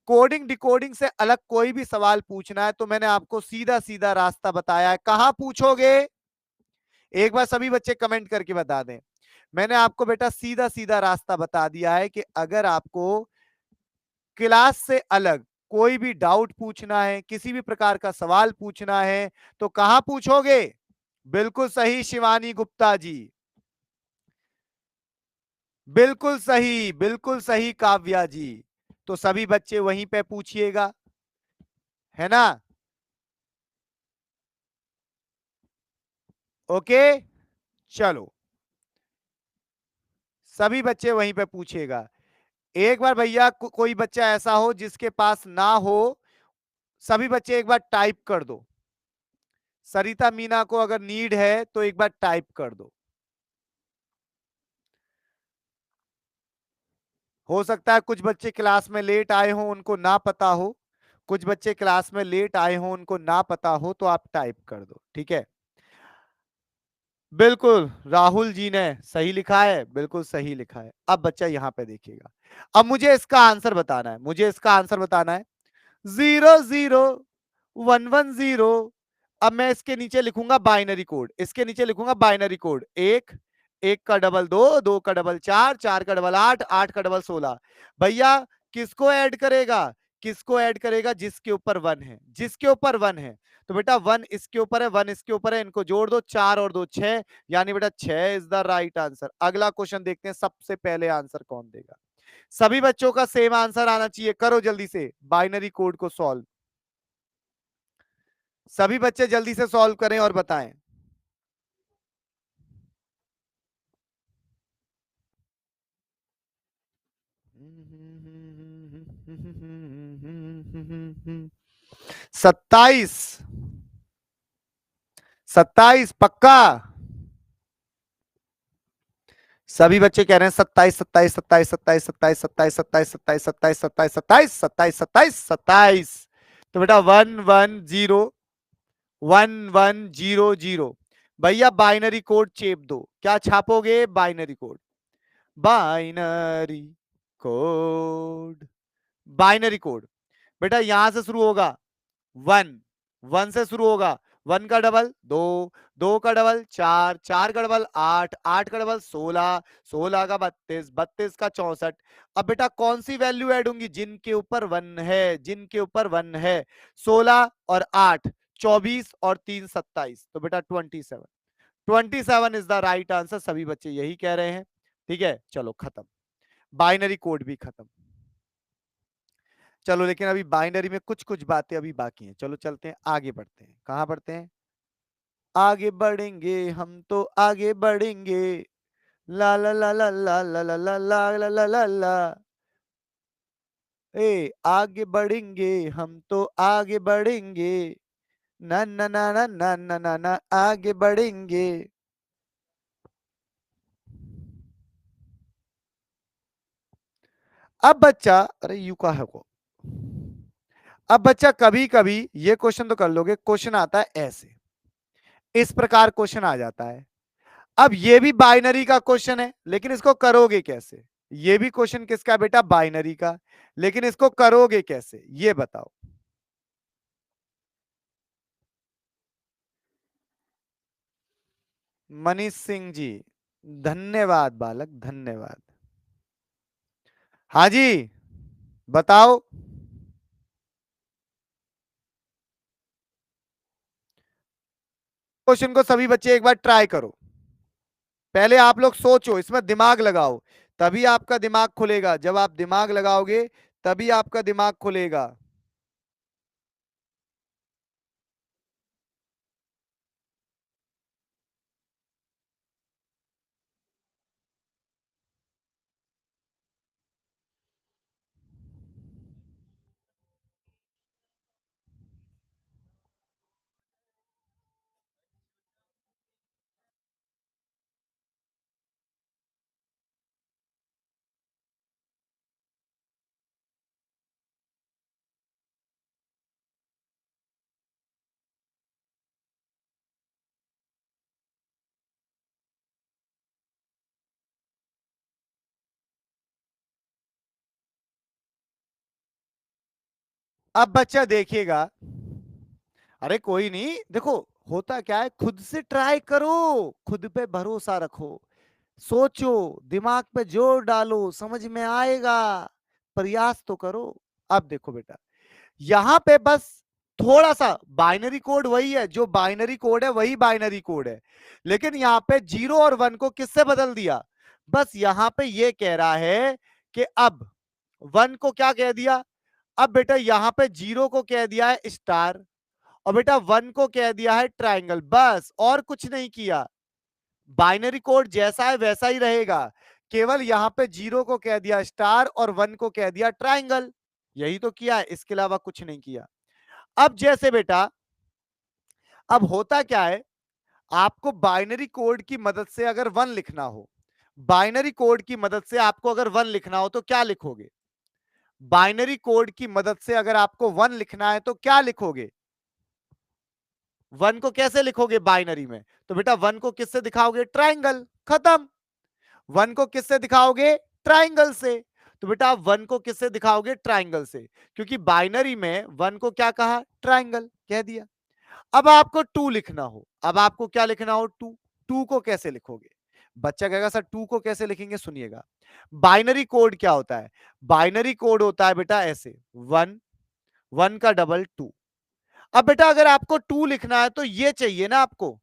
कोडिंग डिकोडिंग से अलग कोई भी सवाल पूछना है तो मैंने आपको सीधा सीधा रास्ता बताया है। कहां पूछोगे? एक बार सभी बच्चे कमेंट करके बता दें। मैंने आपको बेटा सीधा सीधा रास्ता बता दिया है कि अगर आपको क्लास से अलग कोई भी डाउट पूछना है, किसी भी प्रकार का सवाल पूछना है, तो कहां पूछोगे? बिल्कुल सही शिवानी गुप्ता जी, बिल्कुल सही काव्या जी। तो सभी बच्चे वहीं पे पूछिएगा, है ना? ओके, चलो सभी बच्चे वहीं पे पूछिएगा। एक बार भैया कोई बच्चा ऐसा हो जिसके पास ना हो, सभी बच्चे एक बार टाइप कर दो। सरिता मीना को अगर नीड है तो एक बार टाइप कर दो। हो सकता है कुछ बच्चे क्लास में लेट आए हो, उनको ना पता हो, कुछ बच्चे क्लास में लेट आए हो उनको ना पता हो, तो आप टाइप कर दो, ठीक है? बिल्कुल, राहुल जी ने सही लिखा है, बिल्कुल सही लिखा है। अब बच्चा यहां पे देखिएगा, अब मुझे इसका आंसर बताना है, मुझे इसका आंसर बताना है। 00110। अब मैं इसके नीचे लिखूंगा बाइनरी कोड, इसके नीचे लिखूंगा बाइनरी कोड। एक, एक का डबल दो, दो का डबल चार, चार का डबल आठ, आठ का डबल 16। भैया किसको ऐड करेगा? किसको ऐड करेगा? जिसके ऊपर वन है, जिसके ऊपर वन है। तो बेटा वन इसके ऊपर है, वन इसके ऊपर है, इनको जोड़ दो, चार और दो छह, यानी बेटा छह इज द राइट आंसर। अगला क्वेश्चन देखते हैं, सबसे पहले आंसर कौन देगा। सभी बच्चों का सेम आंसर आना चाहिए, करो जल्दी से बाइनरी कोड को सॉल्व। सभी बच्चे जल्दी से सॉल्व करें और बताएं। सत्ताईस, 27 पक्का? सभी बच्चे कह रहे हैं 27 27 27 27 27 27 27 27 27 27 27 27 27। तो बेटा 110 भैया बाइनरी कोड चेप दो। क्या छापोगे? Binary code, binary code, binary code. बेटा यहां से शुरू होगा वन, वन से शुरू होगा, वन का डबल दो, दो का डबल चार, चार का डबल आठ, आठ का डबल 16, 16 का 32, 32 का 64। अब बेटा कौन सी वैल्यू ऐड होंगी? जिनके ऊपर वन है, जिनके ऊपर वन है। 16 और 8 24 और 3 27, तो बेटा 27, 27 इज द राइट आंसर। सभी बच्चे यही कह रहे हैं, ठीक है? चलो खत्म, बाइनरी कोड भी खत्म। चलो लेकिन अभी बाइनरी में कुछ कुछ बातें अभी बाकी हैं, चलो चलते हैं आगे बढ़ते हैं। कहां बढ़ते हैं? आगे बढ़ेंगे हम तो आगे बढ़ेंगे, ला ला ला ला ला ला ला ला ला ला ला ला ला। ए आगे बढ़ेंगे हम तो आगे बढ़ेंगे, ना ना ना ना ना ना ना ना आगे बढ़ेंगे। अब बच्चा, अरे यू का है को, अब बच्चा कभी कभी ये क्वेश्चन तो कर लोगे, क्वेश्चन आता है ऐसे, इस प्रकार क्वेश्चन आ जाता है। अब ये भी बाइनरी का क्वेश्चन है, लेकिन इसको करोगे कैसे? ये भी क्वेश्चन किसका है बेटा? बाइनरी का, लेकिन इसको करोगे कैसे ये बताओ। मनीष सिंह जी, धन्यवाद बालक, धन्यवाद। हाँ जी, बताओ। क्वेश्चन को सभी बच्चे एक बार ट्राई करो। पहले आप लोग सोचो, इसमें दिमाग लगाओ, तभी आपका दिमाग खुलेगा। जब आप दिमाग लगाओगे तभी आपका दिमाग खुलेगा। अब बच्चा देखिएगा, अरे कोई नहीं, देखो होता क्या है, खुद से ट्राई करो, खुद पे भरोसा रखो, सोचो, दिमाग पे जोर डालो, समझ में आएगा, प्रयास तो करो। अब देखो बेटा, यहां पे बस थोड़ा सा बाइनरी कोड वही है, जो बाइनरी कोड है वही बाइनरी कोड है, लेकिन यहां पे 0 और 1 को किससे बदल दिया। बस यहां पे ये कह रहा है कि अब 1 को क्या कह दिया, अब बेटा यहां पे 0 को कह दिया है स्टार, और बेटा 1 को कह दिया है ट्राइंगल, बस और कुछ नहीं किया। बाइनरी कोड जैसा है वैसा ही रहेगा, केवल यहां पे 0 को कह दिया स्टार और 1 को कह दिया ट्राइंगल, यही तो किया है, इसके अलावा कुछ नहीं किया। अब जैसे बेटा, अब होता क्या है, आपको बाइनरी कोड की मदद से अगर 1 लिखना हो, बाइनरी कोड की मदद से आपको अगर 1 लिखना हो तो क्या लिखोगे। बाइनरी कोड की मदद से अगर आपको 1 लिखना है तो क्या लिखोगे, 1 को कैसे लिखोगे बाइनरी में, तो बेटा 1 को किससे दिखाओगे, ट्राइंगल, खत्म। 1 को किससे दिखाओगे, ट्राइंगल से। तो बेटा 1 को किससे दिखाओगे, ट्राइंगल से, क्योंकि बाइनरी में 1 को क्या कहा, ट्राइंगल कह दिया। अब आपको 2 लिखना हो, अब आपको क्या लिखना हो, 2, 2 को कैसे लिखोगे। बच्चा कहेगा सर 2 को कैसे लिखेंगे, सुनिएगा, बाइनरी कोड क्या होता है, बाइनरी कोड होता है बेटा ऐसे, 1, 1 का डबल 2। अब बेटा अगर आपको 2 लिखना है तो ये चाहिए ना आपको,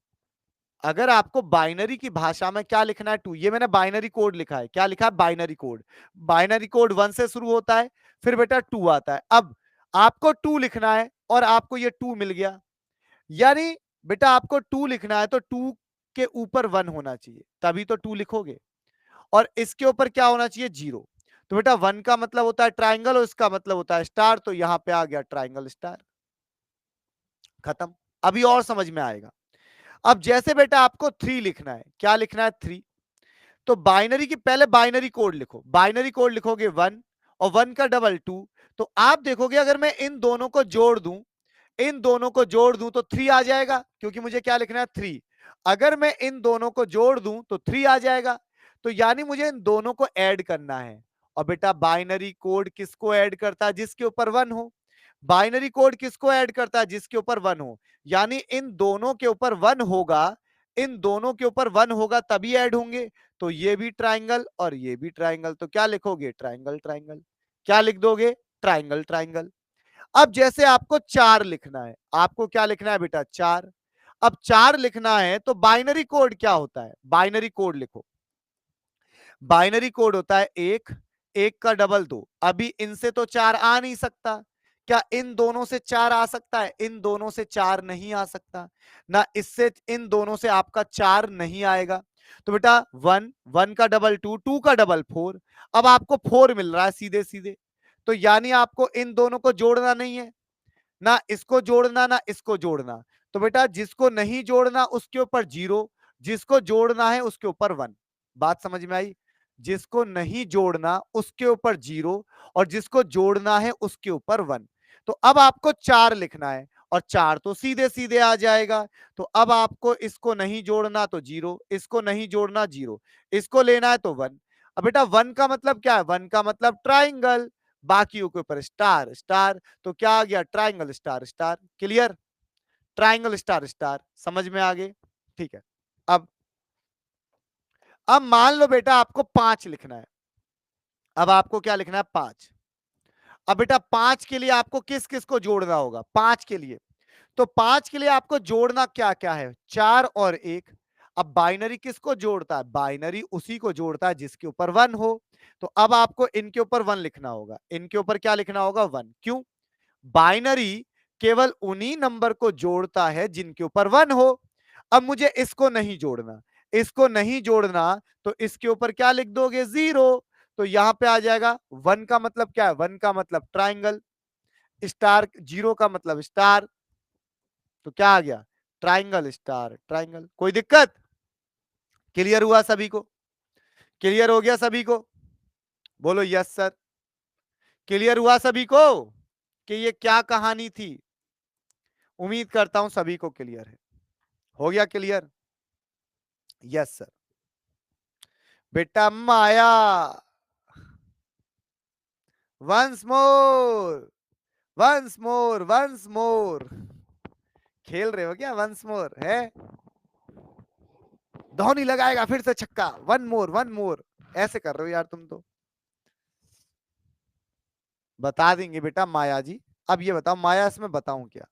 अगर आपको बाइनरी की भाषा में क्या लिखना है, 2, ये मैंने बाइनरी कोड लिखा है, क्या लिखा है, बाइनरी कोड। बाइनरी कोड 1 से शुरू होता है, फिर बेटा 2 आता है। अब आपको 2 लिखना है और आपको ये 2 मिल गया, यानी बेटा आपको 2 लिखना है तो 2 के ऊपर 1 होना चाहिए, तभी तो 2 लिखोगे, और इसके ऊपर क्या होना चाहिए, 0। तो बेटा 1 का मतलब होता है ट्राइंगल और इसका मतलब होता है स्टार, तो यहां पे आ गया ट्राइंगल स्टार, खत्म। अभी और समझ में आएगा। अब जैसे बेटा आपको 3 लिखना है, क्या लिखना है, 3, तो बाइनरी की पहले बाइनरी कोड लिखो, बाइनरी कोड लिखोगे 1 और 1 का डबल 2। तो आप देखोगे अगर मैं इन दोनों को जोड़ दूं, इन दोनों को जोड़ दूं तो 3 आ जाएगा, क्योंकि मुझे क्या लिखना है, 3। अगर मैं इन दोनों को जोड़ दूं तो 3 आ जाएगा, तो यानी मुझे इन दोनों को ऐड करना है। और बेटा बाइनरी कोड किसको ऐड करता है, जिसके ऊपर 1 हो। बाइनरी कोड किसको ऐड करता है, जिसके ऊपर 1 हो, यानी इन दोनों के ऊपर 1 होगा, इन दोनों के ऊपर 1 होगा तभी ऐड होंगे। तो ये भी ट्राइंगल और ये भी ट्राइंगल, तो क्या लिखोगे, ट्राइंगल ट्राइंगल, क्या लिख दोगे, ट्राइंगल ट्राइंगल। अब जैसे आपको 4 लिखना है, आपको क्या लिखना है बेटा, 4। अब 4 लिखना है तो बाइनरी कोड क्या होता है, बाइनरी कोड लिखो, बाइनरी कोड होता है 1, 1 का डबल 2। अभी इनसे तो 4 आ नहीं सकता, क्या इन दोनों से 4 आ सकता है, इन दोनों से 4 नहीं आ सकता ना, इससे इन दोनों से आपका 4 नहीं आएगा। तो बेटा 1, 1 का डबल 2, 2 का डबल 4। अब आपको 4 मिल रहा है सीधे सीधे, तो यानी आपको इन दोनों को जोड़ना नहीं है, ना इसको जोड़ना ना इसको जोड़ना। तो बेटा जिसको नहीं जोड़ना उसके ऊपर 0, जिसको जोड़ना है उसके ऊपर 1। बात समझ में आई, जिसको नहीं जोड़ना उसके ऊपर 0 और जिसको जोड़ना है उसके ऊपर 1। तो अब आपको 4 लिखना है और 4 तो सीधे सीधे आ जाएगा। तो अब आपको इसको नहीं जोड़ना तो 0, इसको नहीं जोड़ना 0, इसको लेना है तो 1। अब बेटा 1 का मतलब क्या है, 1 का मतलब ट्राइंगल, बाकियों के ऊपर स्टार स्टार, तो क्या आ गया, triangle star star. Clear, triangle star star, समझ में आ गए, ठीक है। अब अब मान लो बेटा आपको 5 लिखना है, अब आपको क्या लिखना है, 5। अब बेटा 5 के लिए आपको किस किस को जोड़ना होगा, 5 के लिए, तो 5 के लिए आपको जोड़ना क्या क्या है, 4 और 1। अब बाइनरी किसको जोड़ता है, बाइनरी उसी को जोड़ता है जिसके ऊपर 1 हो। तो अब आपको इनके ऊपर 1 लिखना होगा, इनके ऊपर क्या लिखना होगा, 1। क्यों, बाइनरी केवल उन्हीं नंबर को जोड़ता है जिनके ऊपर 1 हो। अब मुझे इसको नहीं जोड़ना, इसको नहीं जोड़ना, तो इसके ऊपर क्या लिख दोगे, 0। तो यहां पे आ जाएगा 1 का मतलब क्या है, 1 का मतलब ट्राइंगल, स्टार 0 का मतलब स्टार, तो क्या आ गया, ट्राइंगल स्टार ट्राइंगल। कोई दिक्कत, क्लियर हुआ सभी को, क्लियर हो गया सभी को, बोलो यस सर। क्लियर हुआ सभी को कि ये क्या कहानी थी, उम्मीद करता हूं सभी को क्लियर है, हो गया क्लियर, यस सर। बेटा माया, वंस मोर, वंस मोर खेल रहे हो क्या? वंस मोर है, धोनी लगाएगा फिर से छक्का, वन मोर ऐसे कर रहे हो यार तुम तो। बता देंगे बेटा माया जी। अब ये बताओ माया इसमें बताऊं क्या?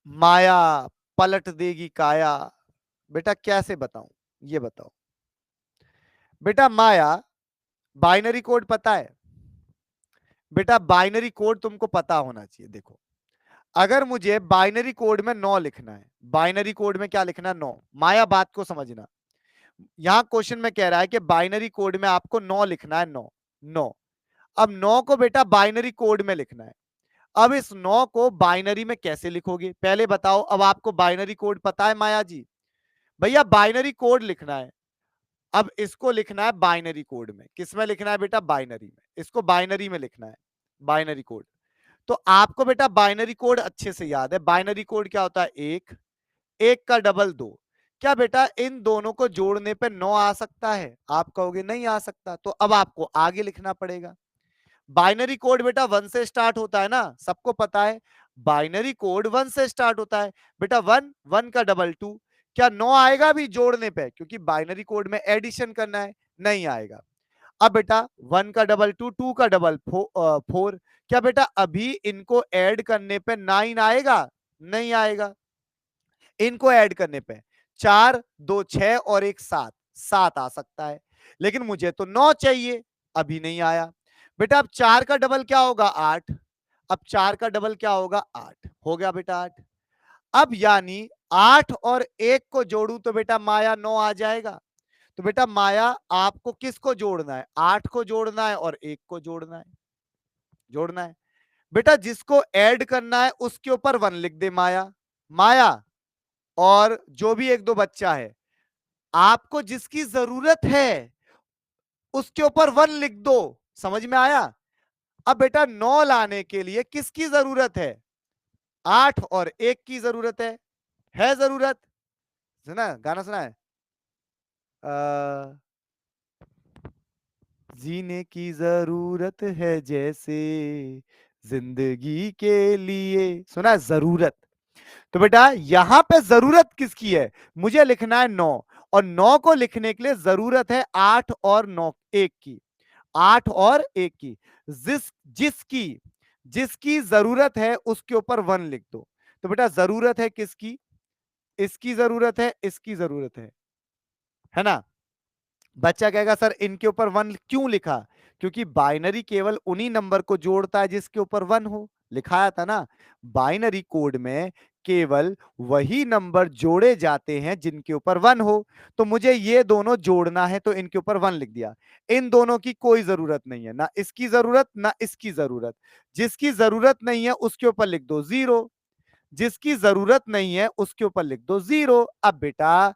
माया पलट देगी काया। बेटा कैसे बताऊं, ये बताओ। बेटा माया बाइनरी कोड पता है? बेटा बाइनरी कोड तुमको पता होना चाहिए। देखो अगर मुझे बाइनरी कोड में 9 लिखना है, बाइनरी कोड में क्या लिखना है? 9। माया बात को समझना, यहां क्वेश्चन में कह रहा है कि बाइनरी कोड में आपको 9 लिखना है। 9 9। अब 9 को बेटा बाइनरी कोड में लिखना है। अब इस 9 को बाइनरी में कैसे लिखोगे पहले बताओ। अब आपको बाइनरी कोड पता है माया जी? भैया बाइनरी कोड लिखना है। अब इसको लिखना है बाइनरी कोड में। किसमें लिखना है बेटा? बाइनरी में। इसको बाइनरी में लिखना है, बाइनरी कोड। तो आपको बेटा बाइनरी कोड अच्छे से याद है। बाइनरी कोड क्या होता है? एक, एक का डबल दो। क्या बेटा इन दोनों को जोड़ने पे 9 आ सकता है? आप कहोगे नहीं आ सकता। तो अब आपको आगे लिखना पड़ेगा। बाइनरी कोड बेटा 1 से स्टार्ट होता है ना, सबको पता है। बाइनरी कोड 1 से स्टार्ट होता है। बेटा 1, 1 का डबल 2। क्या 9 आएगा भी जोड़ने पे? क्योंकि बाइनरी कोड में एडिशन करना है, नहीं आएगा। अब बेटा 1 का डबल 2, 2 का डबल 4। क्या बेटा अभी इनको ऐड करने पे 9 आएगा? नहीं आएगा। इनको ऐड करने पे 4 2 6 और एक 7, 7 आ सकता है। लेकिन मुझे तो 9 चाहिए, अभी नहीं आया। बेटा अब 4 का डबल क्या होगा? 8। अब 4 का डबल क्या होगा? 8 हो गया बेटा 8। अब यानी 8 और 1 को जोड़ू तो बेटा माया 9 आ जाएगा। तो बेटा माया आपको किसको जोड़ना है? 8 को जोड़ना है और 1 को जोड़ना है। जोड़ना है बेटा, जिसको ऐड करना है उसके ऊपर 1 लिख दे माया। माया और जो भी एक दो बच्चा है, आपको जिसकी जरूरत है उसके ऊपर 1 लिख दो। समझ में आया? अब बेटा 9 लाने के लिए किसकी जरूरत है? 8 और 1 की जरूरत है जरूरत। सुना गाना सुना है? जीने की जरूरत है जैसे जिंदगी के लिए, सुना है? जरूरत। तो बेटा यहां पे जरूरत किसकी है? मुझे लिखना है 9, और 9 को लिखने के लिए जरूरत है 8 और 9 1 की। 8 और 1 की। जिसकी जिसकी जरूरत है उसके ऊपर 1 लिख दो। तो बेटा जरूरत है किसकी? इसकी जरूरत है, इसकी जरूरत है ना? बच्चा कहेगा सर इनके ऊपर 1 क्यों लिखा? क्योंकि बाइनरी केवल उन्हीं नंबर को जोड़ता है जिसके ऊपर 1 हो। लिखाया था ना, बाइनरी कोड में केवल वही नंबर जोड़े जाते हैं जिनके ऊपर 1 हो। तो मुझे ये दोनों जोड़ना है तो इनके ऊपर 1 लिख दिया। इन दोनों की कोई जरूरत नहीं है, ना इसकी जरूरत ना इसकी जरूरत। जिसकी जरूरत नहीं है उसके ऊपर लिख दो 0। जिसकी जरूरत नहीं है उसके ऊपर लिख दो 0। अब बेटा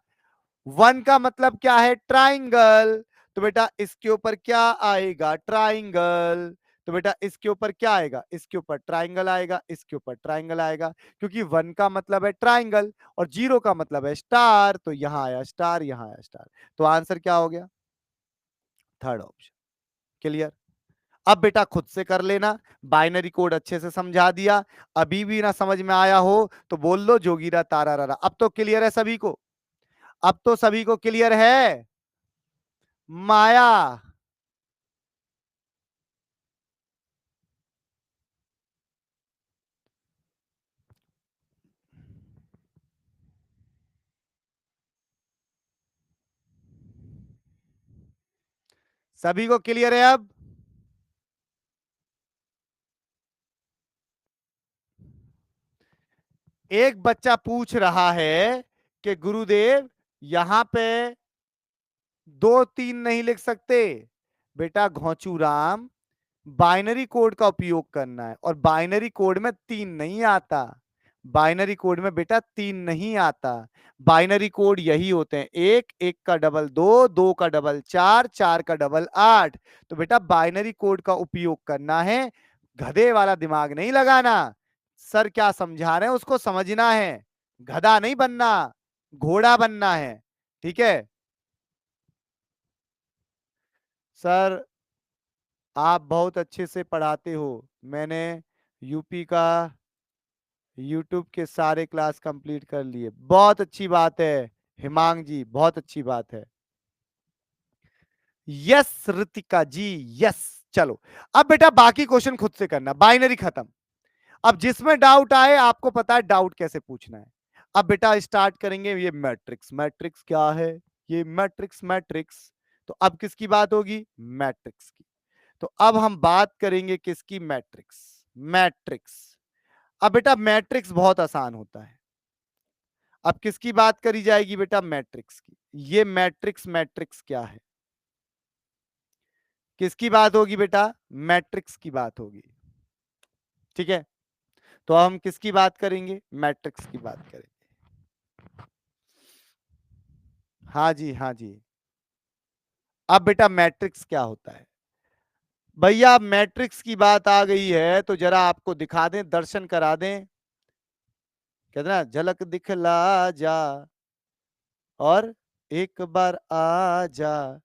1 का मतलब क्या है? ट्राइंगल। तो बेटा इसके ऊपर क्या आएगा? ट्राइंगल। तो बेटा इसके ऊपर क्या आएगा? इसके ऊपर ट्राइंगल आएगा, इसके ऊपर ट्राइंगल आएगा। क्योंकि 1 का मतलब है ट्राइंगल और 0 का मतलब है स्टार। तो यहां आया स्टार, यहां आया स्टार। तो आंसर क्या हो गया? Third option. क्लियर? अब बेटा खुद से कर लेना। बाइनरी कोड अच्छे से समझा दिया। अभी भी ना समझ में आया हो तो बोल लो जोगीरा तारा रारा। अब तो क्लियर है सभी को? अब तो सभी को क्लियर है? माया सभी को क्लियर है अब? एक बच्चा पूछ रहा है कि गुरुदेव यहां पे 2 3 नहीं लिख सकते? बेटा घोंचू राम, बाइनरी कोड का उपयोग करना है और बाइनरी कोड में 3 नहीं आता। बाइनरी कोड में बेटा 3 नहीं आता। बाइनरी कोड यही होते हैं, एक, एक का डबल 2, 2 का डबल 4, 4 का डबल 8। तो बेटा बाइनरी कोड का उपयोग करना है, गधे वाला दिमाग नहीं लगाना। सर क्या समझा रहे हैं उसको समझना है, गधा नहीं बनना, घोड़ा बनना है। ठीक है सर? आप बहुत अच्छे से पढ़ाते हो। मैंने यूपी का यूट्यूब के सारे क्लास कंप्लीट कर लिए, बहुत अच्छी बात है। हिमांग जी बहुत अच्छी बात है। यस रितिका जी, यस। चलो अब बेटा बाकी क्वेश्चन खुद से करना, बाइनरी खत्म। अब जिसमें डाउट आए, आपको पता है डाउट कैसे पूछना है। अब बेटा स्टार्ट करेंगे, ये मैट्रिक्स, मैट्रिक्स क्या है, ये मैट्रिक्स, मैट्रिक्स। तो अब किसकी बात होगी, मैट्रिक्स की। तो अब हम बात करेंगे किसकी, मैट्रिक्स, मैट्रिक्स। अब बेटा मैट्रिक्स बहुत आसान होता है। अब किसकी बात करी जाएगी बेटा, मैट्रिक्स की। ये मैट्रिक्स, मैट्रिक्स क्या है, किसकी बात होगी बेटा, मैट्रिक्स की बात होगी। ठीक है, तो हम किसकी बात करेंगे, मैट्रिक्स की बात करेंगे। हाँ जी, हाँ जी। अब बेटा मैट्रिक्स क्या होता है भैया, मैट्रिक्स की बात आ गई है तो जरा आपको दिखा दें, दर्शन करा दें। कहते ना, झलक दिखला जा और एक बार आ जा।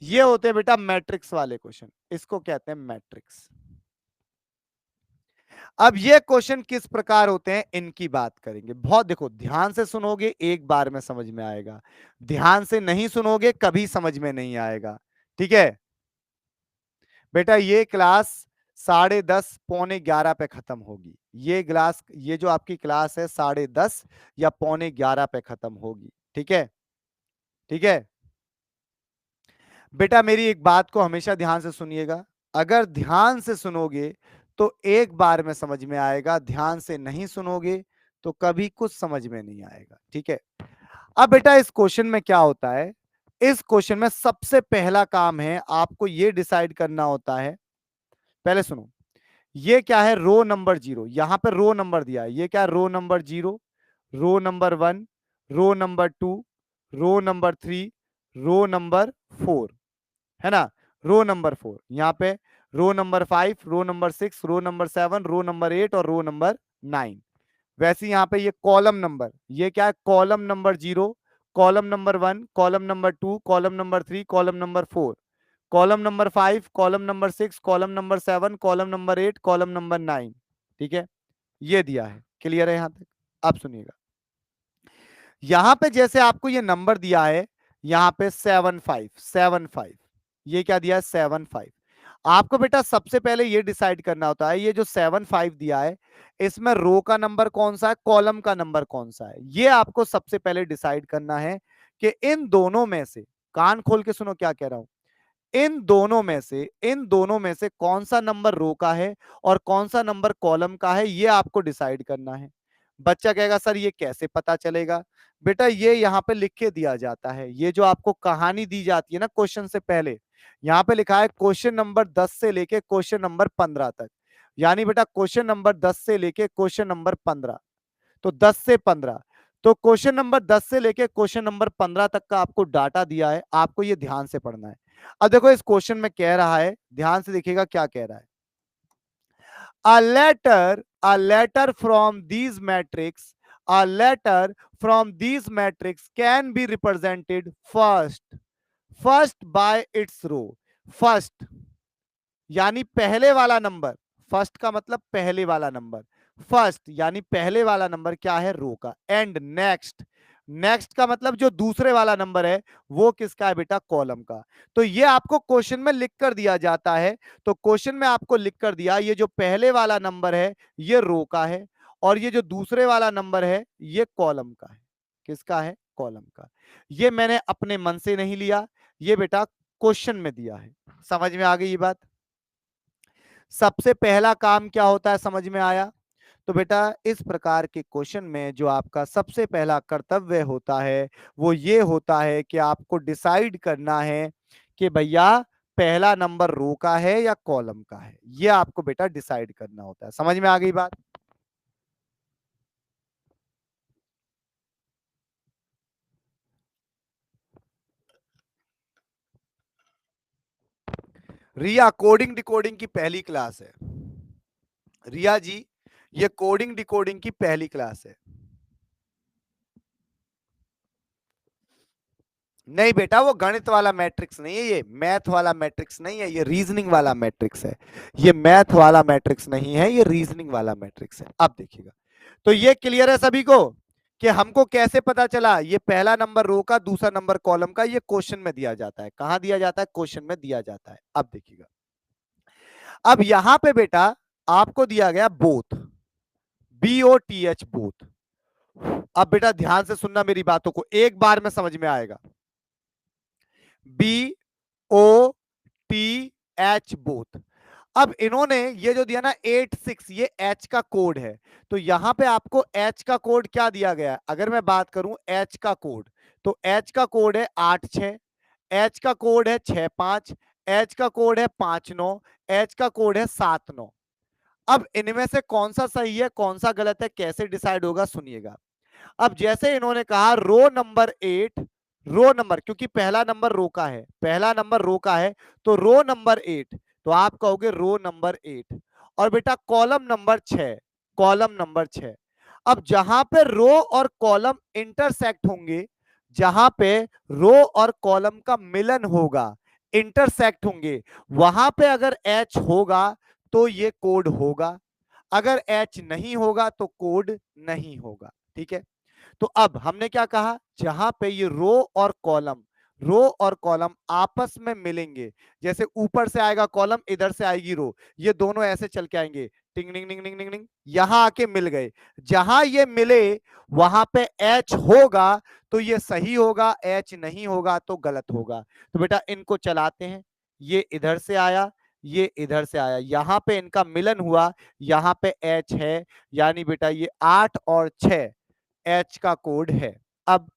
ये होते हैं बेटा मैट्रिक्स वाले क्वेश्चन, इसको कहते हैं मैट्रिक्स। अब ये क्वेश्चन किस प्रकार होते हैं इनकी बात करेंगे। बहुत देखो, ध्यान से सुनोगे एक बार में समझ में आएगा, ध्यान से नहीं सुनोगे कभी समझ में नहीं आएगा। ठीक है बेटा, ये क्लास 10:30 11:45 पे खत्म होगी। ये जो आपकी क्लास है 10:30 या 11:45 पे खत्म होगी। ठीक है, ठीक है बेटा, मेरी एक बात को हमेशा ध्यान से सुनिएगा। अगर ध्यान से सुनोगे तो एक बार में समझ में आएगा, ध्यान से नहीं सुनोगे तो कभी कुछ समझ में नहीं आएगा। ठीक है, अब बेटा इस क्वेश्चन में क्या होता है, इस क्वेश्चन में सबसे पहला काम है आपको ये डिसाइड करना होता है। पहले सुनो, ये क्या है, रो नंबर 0, यहां पर रो नंबर दिया है। ये क्या है, row number 0, row number 1, row number 2, row number 3, row number 4, है ना। रो नंबर 4 यहाँ पे, row number 5, row number 6, row number 7, row number 8 और रो नंबर 9। वैसे यहाँ पे ये कॉलम नंबर, ये क्या है, column number 0, column number 1, column number 2, column number 3, column number 4, column number 5, column number 6, column number 7, column number 8, column number 9। ठीक है, ये दिया है, क्लियर है यहां तक। अब सुनिएगा, यहां पे जैसे आपको ये नंबर दिया है, यहां पे 7 5 ये क्या दिया है, 7 5। आपको बेटा सबसे पहले ये डिसाइड करना होता है, ये जो 7 5 दिया है इसमें रो का नंबर कौन सा है, कॉलम का नंबर कौन सा है, ये आपको सबसे पहले डिसाइड करना है कि इन दोनों में से, कान खोल के सुनो क्या कह रहा हूं, इन दोनों में से कौन सा नंबर रो का है और कौन सा नंबर कॉलम का है, ये आपको डिसाइड करना है। बच्चा कहेगा सर ये कैसे पता चलेगा, बेटा ये यहाँ पे लिख के दिया जाता है। ये जो आपको कहानी दी जाती है ना क्वेश्चन से पहले, यहाँ पे लिखा है क्वेश्चन नंबर 10 से लेके क्वेश्चन नंबर 15 तक। यानी बेटा क्वेश्चन नंबर 10 से लेके क्वेश्चन नंबर 15, तो 10 से 15, तो क्वेश्चन नंबर 10 से लेके क्वेश्चन नंबर 15 तक का आपको डाटा दिया है, आपको ये ध्यान से पढ़ना है। अब देखो इस क्वेश्चन में कह रहा है, ध्यान से देखिएगा क्या कह रहा है, a letter from these matrix, a letter from these matrix can be represented first by its row। First यानी पहले वाला नंबर, फर्स्ट का मतलब पहले वाला नंबर, फर्स्ट यानी पहले वाला नंबर क्या है, रो का। एंड नेक्स्ट, नेक्स्ट का मतलब जो दूसरे वाला नंबर है वो किसका है बेटा, कॉलम का। तो ये आपको क्वेश्चन में लिख कर दिया जाता है। तो क्वेश्चन में आपको लिख कर दिया, ये जो पहले वाला नंबर है ये रो का है और ये जो दूसरे वाला नंबर है ये कॉलम का है। किसका है, कॉलम का। ये मैंने अपने मन से नहीं लिया, ये बेटा क्वेश्चन में दिया है। समझ में आ गई ये बात। सबसे पहला काम क्या होता है, समझ में आया। तो बेटा इस प्रकार के क्वेश्चन में जो आपका सबसे पहला कर्तव्य होता है वो ये होता है कि आपको डिसाइड करना है कि भैया पहला नंबर रो का है या कॉलम का है, ये आपको बेटा डिसाइड करना होता है। समझ में आ गई बात। रिया कोडिंग डिकोडिंग की पहली क्लास है। रिया जी, ये कोडिंग डिकोडिंग की पहली क्लास है। नहीं बेटा, वो गणित वाला मैट्रिक्स नहीं है, ये मैथ वाला मैट्रिक्स नहीं है, ये रीजनिंग वाला मैट्रिक्स है। ये मैथ वाला मैट्रिक्स नहीं है, ये रीजनिंग वाला मैट्रिक्स है। अब देखिएगा, तो ये क्लियर है सभी को कि हमको कैसे पता चला? ये पहला नंबर रो का, दूसरा नंबर कॉलम का, ये क्वेश्चन में दिया जाता है। कहां दिया जाता है? क्वेश्चन में दिया जाता है। अब देखिएगा, अब यहां पे बेटा आपको दिया गया बोथ, BOTH बोथ। अब बेटा ध्यान से सुनना मेरी बातों को, एक बार में समझ में आएगा। BOTH both. अब इन्होंने ये जो दिया ना 86, ये H का कोड है। तो यहां पे आपको H का कोड क्या दिया गया है? अगर मैं बात करूं H का कोड, तो H का कोड है 86, H का कोड है 65, H का कोड है 59, H का कोड है 79। अब इनमें से कौन सा सही है, कौन सा गलत है, कैसे डिसाइड होगा? सुनिएगा। अब जैसे इन्होंने कहा रो नंबर 8, रो नंबर, क्योंकि पहला नंबर रो का है, पहला नंबर रो का है, तो रो नंबर 8, तो आप कहोगे रो नंबर 8। और बेटा कॉलम नंबर 6, कॉलम नंबर 6। अब जहां पे रो और कॉलम इंटरसेक्ट होंगे, जहां पे रो और कॉलम का मिलन होगा, इंटरसेक्ट होंगे, वहां पे अगर एच होगा तो ये कोड होगा, अगर एच नहीं होगा तो कोड नहीं होगा। ठीक है, तो अब हमने क्या कहा, जहां पे ये रो और कॉलम, रो और कॉलम आपस में मिलेंगे, जैसे ऊपर से आएगा कॉलम, इधर से आएगी रो, ये दोनों ऐसे चल के आएंगे, टिंग टिंग टिंग टिंग टिंग टिंग, यहां आके मिल गए। जहां ये मिले वहां पे एच होगा तो ये सही होगा, एच नहीं होगा तो गलत होगा। तो बेटा इनको चलाते हैं, ये इधर से आया, ये इधर से आया, यहां पे इनका मिलन हुआ, यहां पे एच है, यानी बेटा ये 8 और 6 एच का कोड है। अब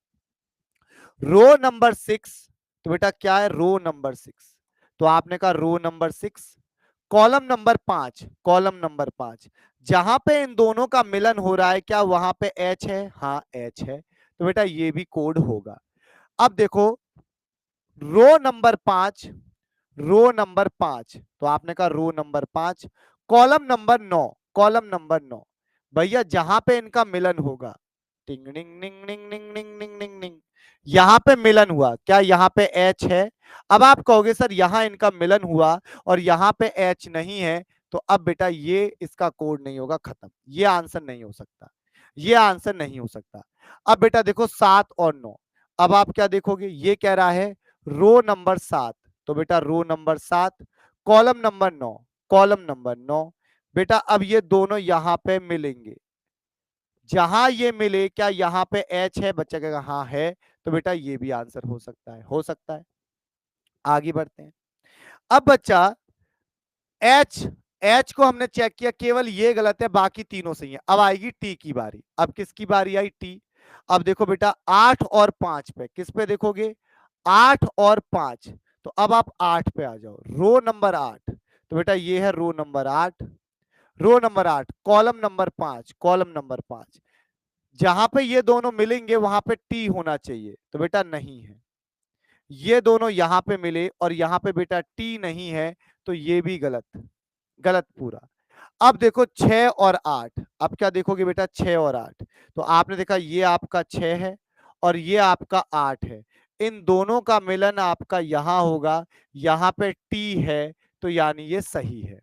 रो नंबर 6, तो बेटा क्या है? रो नंबर 6, तो आपने कहा row number 6। Column number 5, column number 5, जहां पे इन दोनों का मिलन हो रहा है, क्या वहां पे एच है? हाँ एच है, तो बेटा ये भी कोड होगा। अब देखो रो नंबर 5, रो नंबर 5, तो आपने कहा row number 5। Column number 9, column number 9, भैया जहां पे इनका मिलन होगा, टिंग टिंग टिंग टिंग टिंग टिंग टिंग टिंग टिंग, यहां पे मिलन हुआ, क्या यहाँ पे एच है? अब आप कहोगे सर यहां इनका मिलन हुआ और यहाँ पे एच नहीं है, तो अब बेटा ये इसका कोड नहीं होगा, खत्म, ये आंसर नहीं हो सकता, ये आंसर नहीं हो सकता। अब बेटा देखो 7 और 9, अब आप क्या देखोगे, ये कह रहा है रो नंबर 7, तो बेटा row number 7, column number 9, column number 9। बेटा अब ये दोनों यहां पे मिलेंगे, जहां ये मिले, क्या यहाँ पे एच है? बच्चा कहेगा हाँ है, तो बेटा ये भी आंसर हो सकता है, हो सकता है। आगे बढ़ते हैं। अब बच्चा एच, एच को हमने चेक किया, केवल ये गलत है, बाकी तीनों सही है। अब आएगी टी की बारी। अब किसकी बारी आई? टी। अब देखो बेटा 8 और 5 पे, किस पे देखोगे? 8 और 5, तो अब आप 8 पे आ जाओ, रो नंबर 8, तो बेटा ये है row number 8, row number 8, column number 5, column number 5, जहां पे ये दोनों मिलेंगे वहां पे टी होना चाहिए, तो बेटा नहीं है। ये दोनों यहां पे मिले और यहां पे बेटा टी नहीं है, तो ये भी गलत, गलत पूरा। अब देखो 6 और 8, अब क्या देखोगे बेटा? 6 और 8, तो आपने देखा ये आपका 6 है और ये आपका 8 है, इन दोनों का मिलन आपका यहां होगा, यहां पे टी है, तो यानी ये सही है।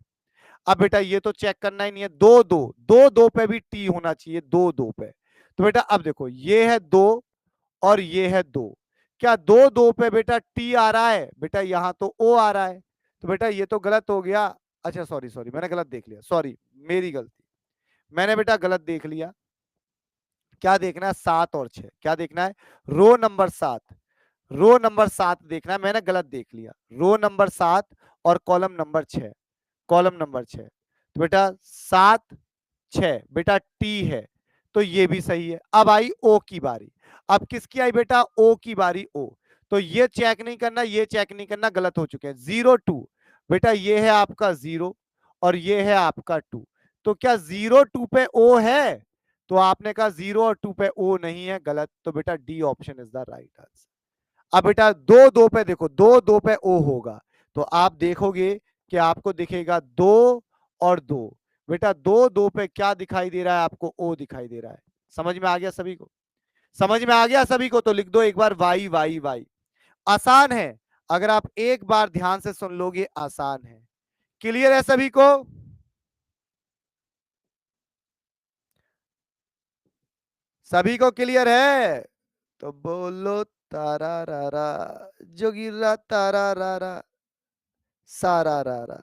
अब बेटा ये तो चेक करना ही नहीं है, दो दो, दो दो पे भी टी होना चाहिए, दो दो पे। तो बेटा अब देखो ये है 2 और ये है 2, क्या दो दो पे बेटा टी आ रहा है? बेटा यहाँ तो ओ आ रहा है, तो बेटा ये तो गलत हो गया। अच्छा सॉरी सॉरी, मैंने गलत देख लिया, सॉरी मेरी गलती, मैंने बेटा गलत देख लिया। क्या देखना है? 7 और 6, क्या देखना है? रो नंबर 7, रो नंबर 7 देखना है, मैंने गलत देख लिया, रो नंबर 7 और कॉलम नंबर 6, कॉलम नंबर 6, तो बेटा 7 6 बेटा टी है, तो ये भी सही है। अब आई ओ की बारी, अब किसकी आई बेटा? ओ की बारी, ओ, तो ये चेक नहीं करना, ये चेक नहीं करना, गलत हो चुके हैं। 0 2, बेटा ये है आपका 0 और ये है आपका 2, तो क्या 0 2 पे ओ है? तो आपने कहा 0 और 2 पे ओ नहीं है, गलत, तो बेटा D option is the right answer. अब बेटा दो दो पे देखो, दो दो पे ओ होगा, तो आप देखोगे कि आपको दिखेगा 2 और 2, बेटा दो दो पे क्या दिखाई दे रहा है आपको? ओ दिखाई दे रहा है। समझ में आ गया सभी को? समझ में आ गया सभी को? तो लिख दो एक बार वाई वाई वाई। आसान है, अगर आप एक बार ध्यान से सुन लोगे आसान है। क्लियर है सभी को? सभी को क्लियर है? तो बोलो तारा रारा, जोगिरा तारा रारा, सारा रारा,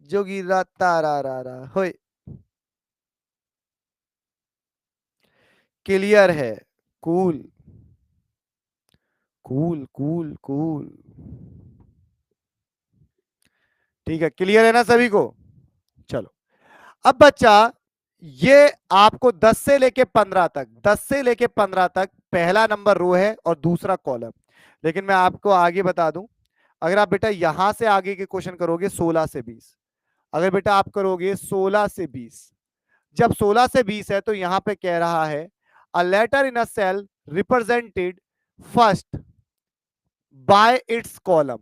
जोगिरा तारा रारा होय। क्लियर है? Cool cool cool cool. ठीक है, क्लियर है ना सभी को? चलो, अब बच्चा, ये आपको 10 से लेके 15 तक, 10 से लेके 15 तक पहला नंबर रो है और दूसरा कॉलम। लेकिन मैं आपको आगे बता दूं, अगर आप बेटा यहां से आगे के क्वेश्चन करोगे 16 से 20, अगर बेटा आप करोगे 16 से 20, जब 16 से 20 है तो यहां पे कह रहा है a letter in a cell represented first by its column.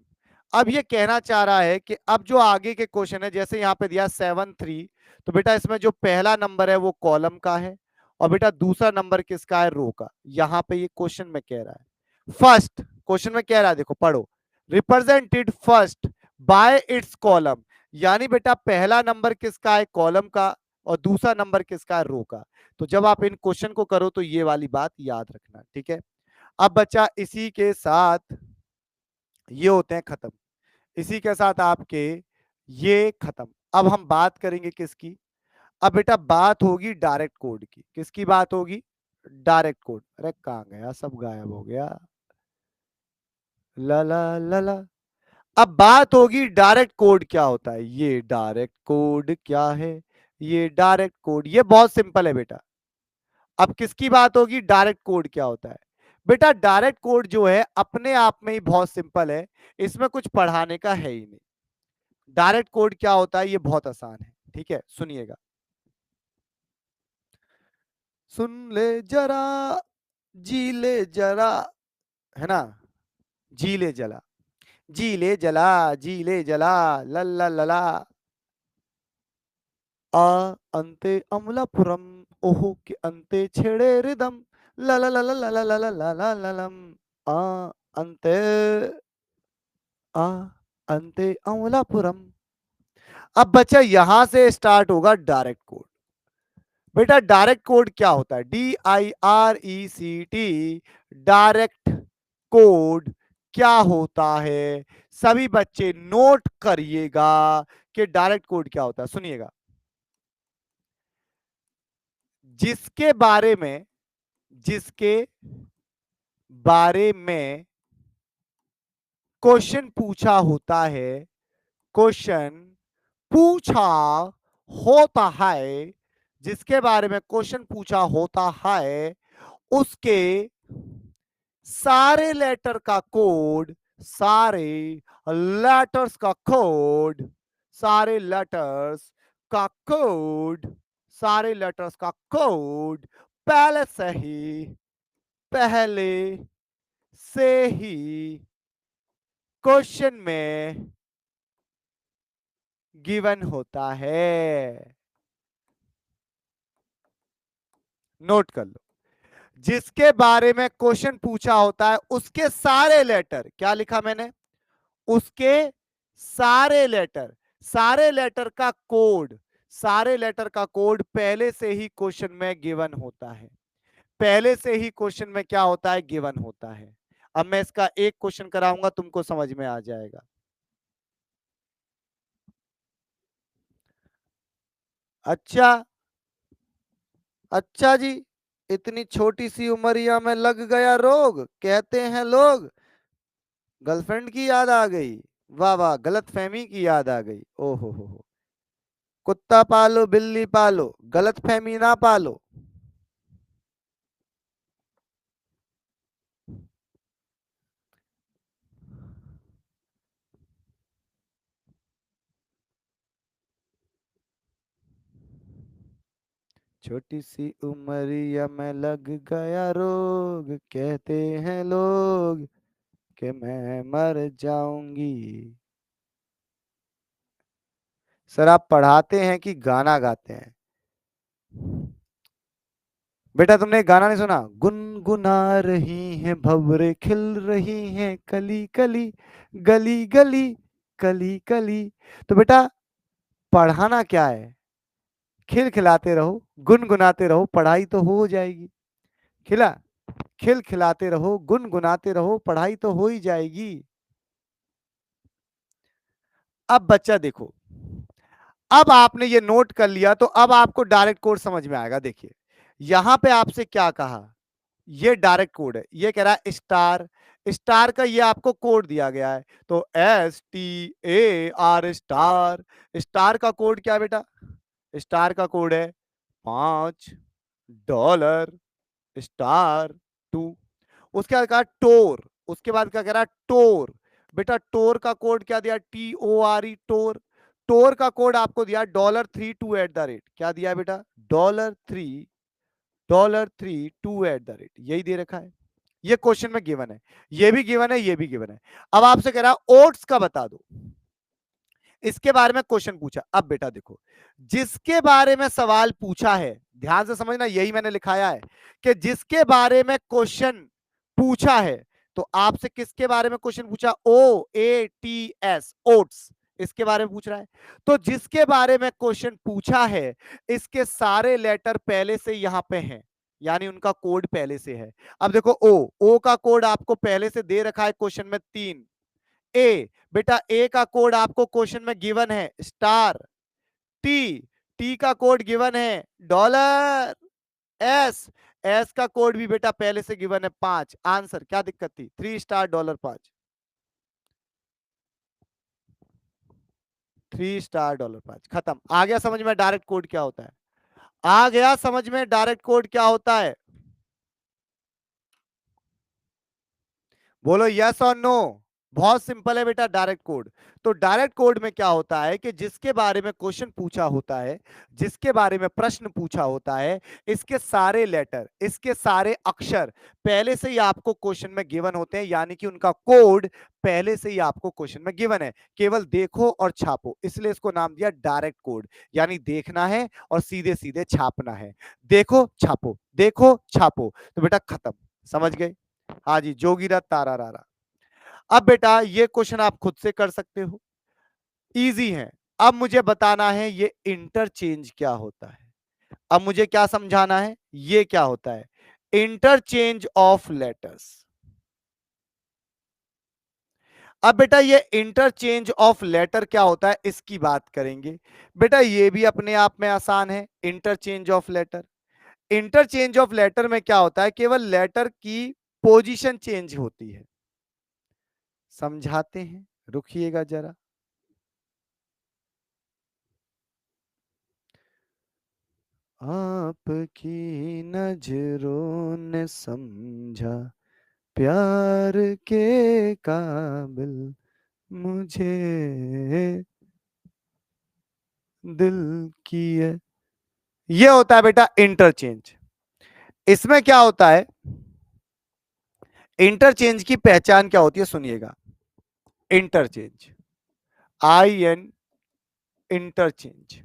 अब ये कहना चाह रहा है कि अब जो आगे के क्वेश्चन है, जैसे यहाँ पे दिया 7 3, तो बेटा इसमें जो पहला नंबर है वो कॉलम का है और बेटा दूसरा नंबर किसका है, रो का। यहाँ पे ये क्वेश्चन में कह रहा है फर्स्ट, क्वेश्चन में कह रहा है, देखो पढ़ो, represented first by its column, यानी बेटा पहला नंबर किसका है, कॉलम का, और दूसरा नंबर किसका है, रो का। तो जब आप इन क्वेश्चन को करो तो ये वाली बात याद रखना, ठीक है। अब बच्चा इसी के साथ ये होते हैं खत्म, इसी के साथ आपके ये खत्म। अब हम बात करेंगे किसकी, अब बेटा बात होगी डायरेक्ट कोड की। किसकी बात होगी, डायरेक्ट कोड। अरे कहां गया, सब गायब हो गया, ला ला ला ला। अब बात होगी डायरेक्ट कोड क्या होता है, ये डायरेक्ट कोड क्या है, ये डायरेक्ट कोड, ये बहुत सिंपल है बेटा। अब किसकी बात होगी, डायरेक्ट कोड क्या होता है। बेटा डायरेक्ट कोड जो है अपने आप में ही बहुत सिंपल है, इसमें कुछ पढ़ाने का है ही नहीं। डायरेक्ट कोड क्या होता है, ये बहुत आसान है, ठीक है, सुनिएगा। सुन ले जरा, जी ले जरा, है ना, जी ले जला, जी ले जला, जी ले जला, लल्ला लला, आ अंते अमलापुरम, ओहो के अंते छेड़े रिदम, ला ला ला ला ला ला ला ला ला ला ला लम, आ अंते, आ अंते अमलापुरम। अब बच्चा यहां से स्टार्ट होगा डायरेक्ट कोड। बेटा डायरेक्ट कोड क्या होता है, DIRECT, डायरेक्ट कोड क्या होता है। सभी बच्चे नोट करिएगा कि डायरेक्ट कोड क्या होता है, सुनिएगा। जिसके बारे में, जिसके बारे में क्वेश्चन पूछा होता है, क्वेश्चन पूछा होता है, जिसके बारे में क्वेश्चन पूछा होता है, उसके सारे लेटर का कोड, सारे लेटर्स का कोड, सारे लेटर्स का कोड, सारे लेटर्स का कोड पहले से ही, पहले से ही क्वेश्चन में गिवन होता है। नोट कर लो, जिसके बारे में क्वेश्चन पूछा होता है उसके सारे लेटर, क्या लिखा मैंने, उसके सारे लेटर, सारे लेटर का कोड, सारे लेटर का कोड पहले से ही क्वेश्चन में गिवन होता है, पहले से ही क्वेश्चन में क्या होता है, गिवन होता है। अब मैं इसका एक क्वेश्चन कराऊंगा, तुमको समझ में आ जाएगा। अच्छा, अच्छा जी, इतनी छोटी सी उमरिया में लग गया रोग, कहते हैं लोग गर्लफ्रेंड की याद आ गई। वाह वाह, गलत फहमी की याद आ गई। ओहो हो, कुत्ता पालो बिल्ली पालो, गलत फहमी ना पालो। छोटी सी उमरिया में लग गया रोग, कहते हैं लोग कि मैं मर जाऊंगी। सर आप पढ़ाते हैं कि गाना गाते हैं? बेटा तुमने एक गाना नहीं सुना, गुन गुनगुना रही हैं, भंवरे खिल रही हैं, कली कली गली गली कली कली। तो बेटा पढ़ाना क्या है, खिलखिलाते रहो, गुनगुनाते रहो, पढ़ाई तो हो जाएगी। खिला खिलखिलाते रहो, गुनगुनाते रहो, पढ़ाई तो हो ही जाएगी। अब बच्चा देखो, अब आपने ये नोट कर लिया तो अब आपको डायरेक्ट कोड समझ में आएगा। देखिए यहां पे आपसे क्या कहा, ये डायरेक्ट कोड है, ये कह रहा है स्टार, स्टार का ये आपको कोड दिया गया है, तो STAR स्टार, स्टार का कोड क्या है बेटा, स्टार का कोड है $5 स्टार 2। उसके बाद कहा टोर, उसके बाद क्या कह रहा है टोर, बेटा टोर का कोड क्या दिया, TORE टोर, टोर का कोड आपको दिया $3 2 क्या दिया बेटा, $3 $3 यही दे रखा है। ये क्वेश्चन में गिवन है, ये भी गिवन है, ये भी गिवन है। अब आपसे कह रहा है ओट्स का बता दो, इसके बारे में क्वेश्चन पूछा। अब बेटा देखो, जिसके बारे में सवाल पूछा है, ध्यान से समझना, यही मैंने लिखाया है कि जिसके बारे में क्वेश्चन पूछा है, तो आपसे किसके बारे में क्वेश्चन पूछा, OATS ओट्स, इसके बारे में पूछ रहा है। तो जिसके बारे में क्वेश्चन पूछा है, इसके सारे लेटर पहले से यहां पे हैं, यानी उनका कोड पहले से है। अब देखो ओ का कोड आपको पहले से दे रखा है क्वेश्चन में 3। ए, बेटा ए का कोड आपको क्वेश्चन में गिवन है स्टार, टी, टी का कोड गिवन है डॉलर, एस, एस का कोड भी बेटा पहले से गिवन है 5। आंसर क्या दिक्कत थी, $3 $5, $3 $5 खत्म। आ गया समझ में डायरेक्ट कोड क्या होता है, आ गया समझ में डायरेक्ट कोड क्या होता है, बोलो यस और नो। बहुत सिंपल है बेटा डायरेक्ट कोड। तो डायरेक्ट कोड में क्या होता है कि जिसके बारे में क्वेश्चन पूछा होता है, जिसके बारे में प्रश्न पूछा होता है, इसके सारे लेटर, इसके सारे अक्षर पहले से ही आपको क्वेश्चन में गिवन होते हैं, यानी कि उनका कोड पहले से ही आपको क्वेश्चन में गिवन है, केवल देखो और छापो, इसलिए इसको नाम दिया डायरेक्ट कोड। यानी देखना है और सीधे सीधे छापना है, देखो छापो, देखो छापो, तो बेटा खत्म। समझ गए, हाँ जी, जोगीरा तारा रारा। अब बेटा ये क्वेश्चन आप खुद से कर सकते हो, इजी है। अब मुझे बताना है ये इंटरचेंज क्या होता है, अब मुझे क्या समझाना है, ये क्या होता है इंटरचेंज ऑफ लेटर्स। अब बेटा ये इंटरचेंज ऑफ लेटर क्या होता है, इसकी बात करेंगे। बेटा ये भी अपने आप में आसान है, interchange of letter. Interchange of letter में क्या होता है, केवल लेटर की पोजीशन चेंज होती है। समझाते हैं, रुकिएगा जरा। आपकी नजरों ने समझा प्यार के काबिल मुझे दिल की है। ये होता है बेटा इंटरचेंज। इसमें क्या होता है, इंटरचेंज की पहचान क्या होती है, सुनिएगा। Interchange, IN, interchange.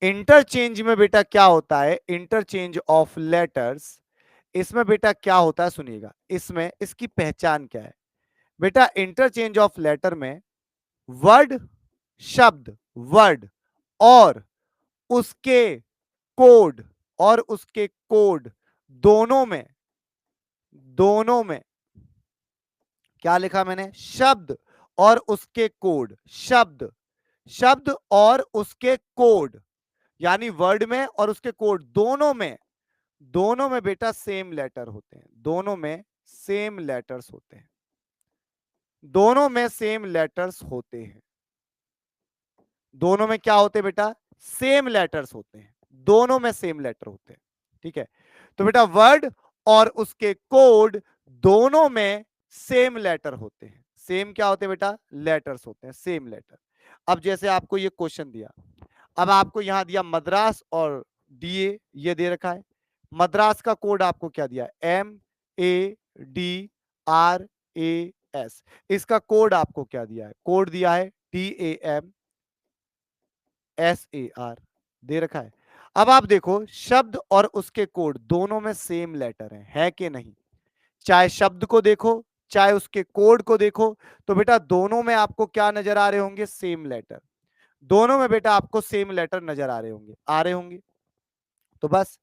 इंटरचेंज में बेटा क्या होता है, इंटरचेंज ऑफ लेटर्स, इसमें बेटा क्या होता है सुनिएगा, इसमें इसकी पहचान क्या है। बेटा इंटरचेंज ऑफ लेटर में वर्ड, शब्द, वर्ड और उसके कोड, और उसके कोड दोनों में, दोनों में क्या लिखा मैंने, शब्द और उसके कोड, शब्द, शब्द और उसके कोड, यानी वर्ड में और उसके कोड दोनों में, दोनों में बेटा सेम लेटर होते हैं, दोनों में सेम लेटर्स होते हैं, दोनों में सेम लेटर्स होते हैं, दोनों में क्या होते हैं बेटा, सेम लेटर्स होते हैं, दोनों में सेम लेटर होते हैं। ठीक है, तो बेटा वर्ड और उसके कोड दोनों में सेम लेटर होते हैं, सेम क्या होते हैं बेटा, लेटर्स होते हैं, सेम लेटर। अब जैसे आपको ये क्वेश्चन दिया, अब आपको यहां दिया मद्रास और DA, ये दे रखा है। मद्रास का कोड आपको क्या दिया, MADRAS, इसका कोड आपको क्या दिया है, कोड दिया है DAMSAR, दे रखा है। अब आप देखो शब्द और उसके कोड दोनों में सेम लेटर है कि नहीं? चाहे शब्द को देखो चाहे उसके कोड को देखो, तो बेटा दोनों में आपको क्या नजर आ रहे होंगे? Same letter. दोनों में बेटा आपको सेम लेटर नजर आ रहे होंगे। तो बस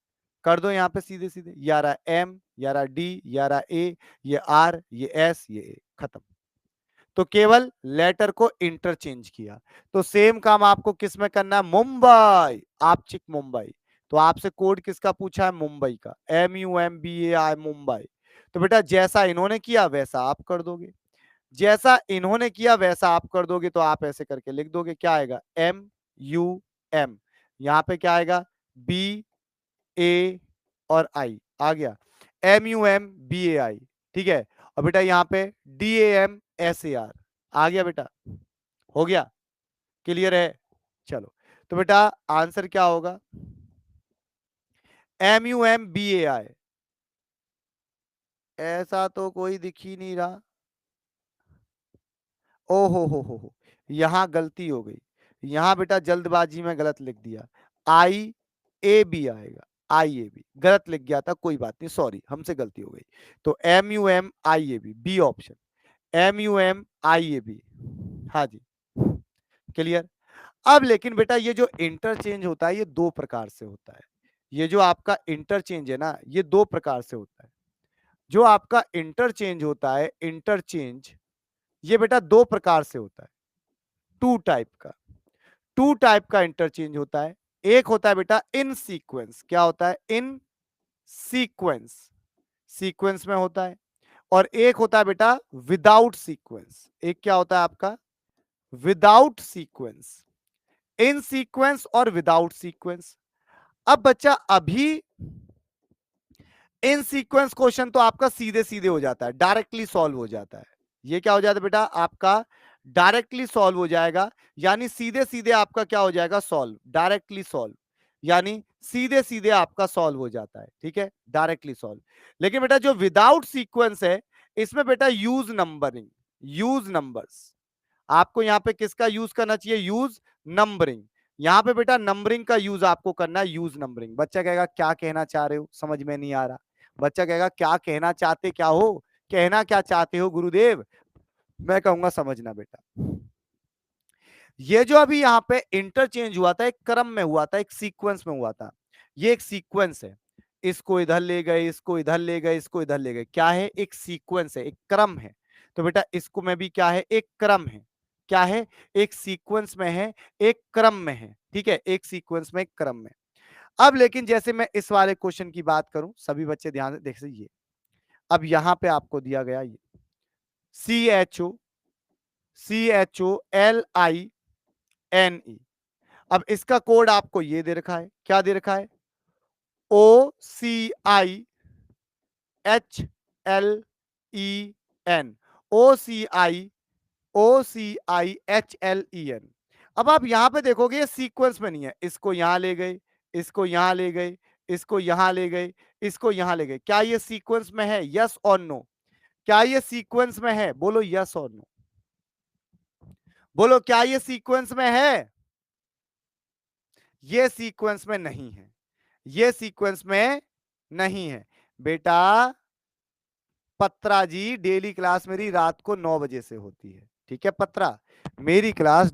कर दो यहां पे सीधे सीधे, या रहा एम, या रहा डी, या रहा ए, ये आर, ये एस, ये ए, खत्म। तो केवल लेटर को इंटरचेंज किया। तो सेम काम आपको किस में करना है? मुंबई। आप चिक मुंबई, तो आपसे कोड किसका पूछा है? मुंबई का, MUMBAI, मुंबई। तो बेटा जैसा इन्होंने किया वैसा आप कर दोगे, जैसा इन्होंने किया वैसा आप कर दोगे। तो आप ऐसे करके लिख दोगे, क्या आएगा? MUM, यहां पे क्या आएगा? BA और आई आ गया, MUMBAI, ठीक है। और बेटा यहाँ पे DAMSAR आ गया बेटा, हो गया, क्लियर है? चलो, तो बेटा आंसर क्या होगा? MUMBAI। ऐसा तो कोई दिख ही नहीं रहा। ओ हो, यहां गलती हो गई, यहां बेटा जल्दबाजी में गलत लिख दिया। IAB आएगा, IAB गलत लिख गया था, कोई बात नहीं, सॉरी, हमसे गलती हो गई। तो MUMIAB, बी ऑप्शन, MUMIAB। हाँ जी, क्लियर। अब लेकिन बेटा ये जो इंटरचेंज होता है ये दो प्रकार से होता है। ये जो आपका इंटरचेंज है ना, ये दो प्रकार से होता है। जो आपका इंटरचेंज होता है, इंटरचेंज, ये बेटा दो प्रकार से होता है, टू टाइप का। टू टाइप का इंटरचेंज होता है। एक होता है बेटा इन सीक्वेंस, क्या होता है? इन सीक्वेंस, सीक्वेंस में होता है। और एक होता है बेटा विदाउट सीक्वेंस। एक क्या होता है आपका? Without sequence. इन सीक्वेंस और विदाउट सीक्वेंस। अब बच्चा अभी इन सीक्वेंस क्वेश्चन तो आपका सीधे सीधे हो जाता है, डायरेक्टली सॉल्व हो जाता है। ये क्या हो जाता है बेटा? आपका डायरेक्टली सॉल्व हो जाएगा, यानी सीधे सीधे आपका क्या हो जाएगा? सॉल्व, डायरेक्टली सॉल्व, यानी सीधे सीधे आपका सॉल्व हो जाता है, ठीक है, डायरेक्टली सॉल्व। लेकिन बेटा जो विदाउट सीक्वेंस है, इसमें बेटा यूज नंबरिंग, यूज नंबर्स। आपको यहां पे किसका यूज करना चाहिए? Use numbering. यहां पे बेटा नंबरिंग का यूज आपको करना है, यूज नंबरिंग। बच्चा कहेगा क्या कहना चाह रहे हो, समझ में नहीं आ रहा। बच्चा कहेगा क्या कहना चाहते क्या हो, कहना क्या चाहते हो गुरुदेव? मैं कहूंगा समझना बेटा, ये जो अभी यहाँ पे इंटरचेंज हुआ था, एक क्रम में हुआ था, एक सीक्वेंस में हुआ था। ये एक सीक्वेंस है, इसको इधर ले गए, इसको इधर ले गए, इसको इधर ले गए, क्या है? एक सीक्वेंस है, एक क्रम है। तो बेटा इसको में भी क्या है? एक क्रम है। क्या है? एक सीक्वेंस में है, एक क्रम में है, ठीक है, एक सीक्वेंस में, एक क्रम में। अब लेकिन जैसे मैं इस वाले क्वेश्चन की बात करूं, सभी बच्चे ध्यान से देख लीजिए। अब यहां पे आपको दिया गया ये CHOLINE। अब इसका कोड आपको ये दे रखा है, क्या दे रखा है? OCIHLEN, OCIHLEN। अब आप यहां पे देखोगे ये सीक्वेंस में नहीं है, इसको यहां ले गए, इसको यहां ले गए, इसको यहां ले गए, इसको यहां ले गए। क्या ये सीक्वेंस में है? यस और नो? क्या ये सीक्वेंस में है? बोलो यस और नो, बोलो क्या ये सीक्वेंस में है? ये सीक्वेंस में नहीं है, ये सीक्वेंस में नहीं है बेटा। पत्रा जी डेली क्लास मेरी रात को 9 बजे से होती है, ठीक है पत्रा, मेरी क्लास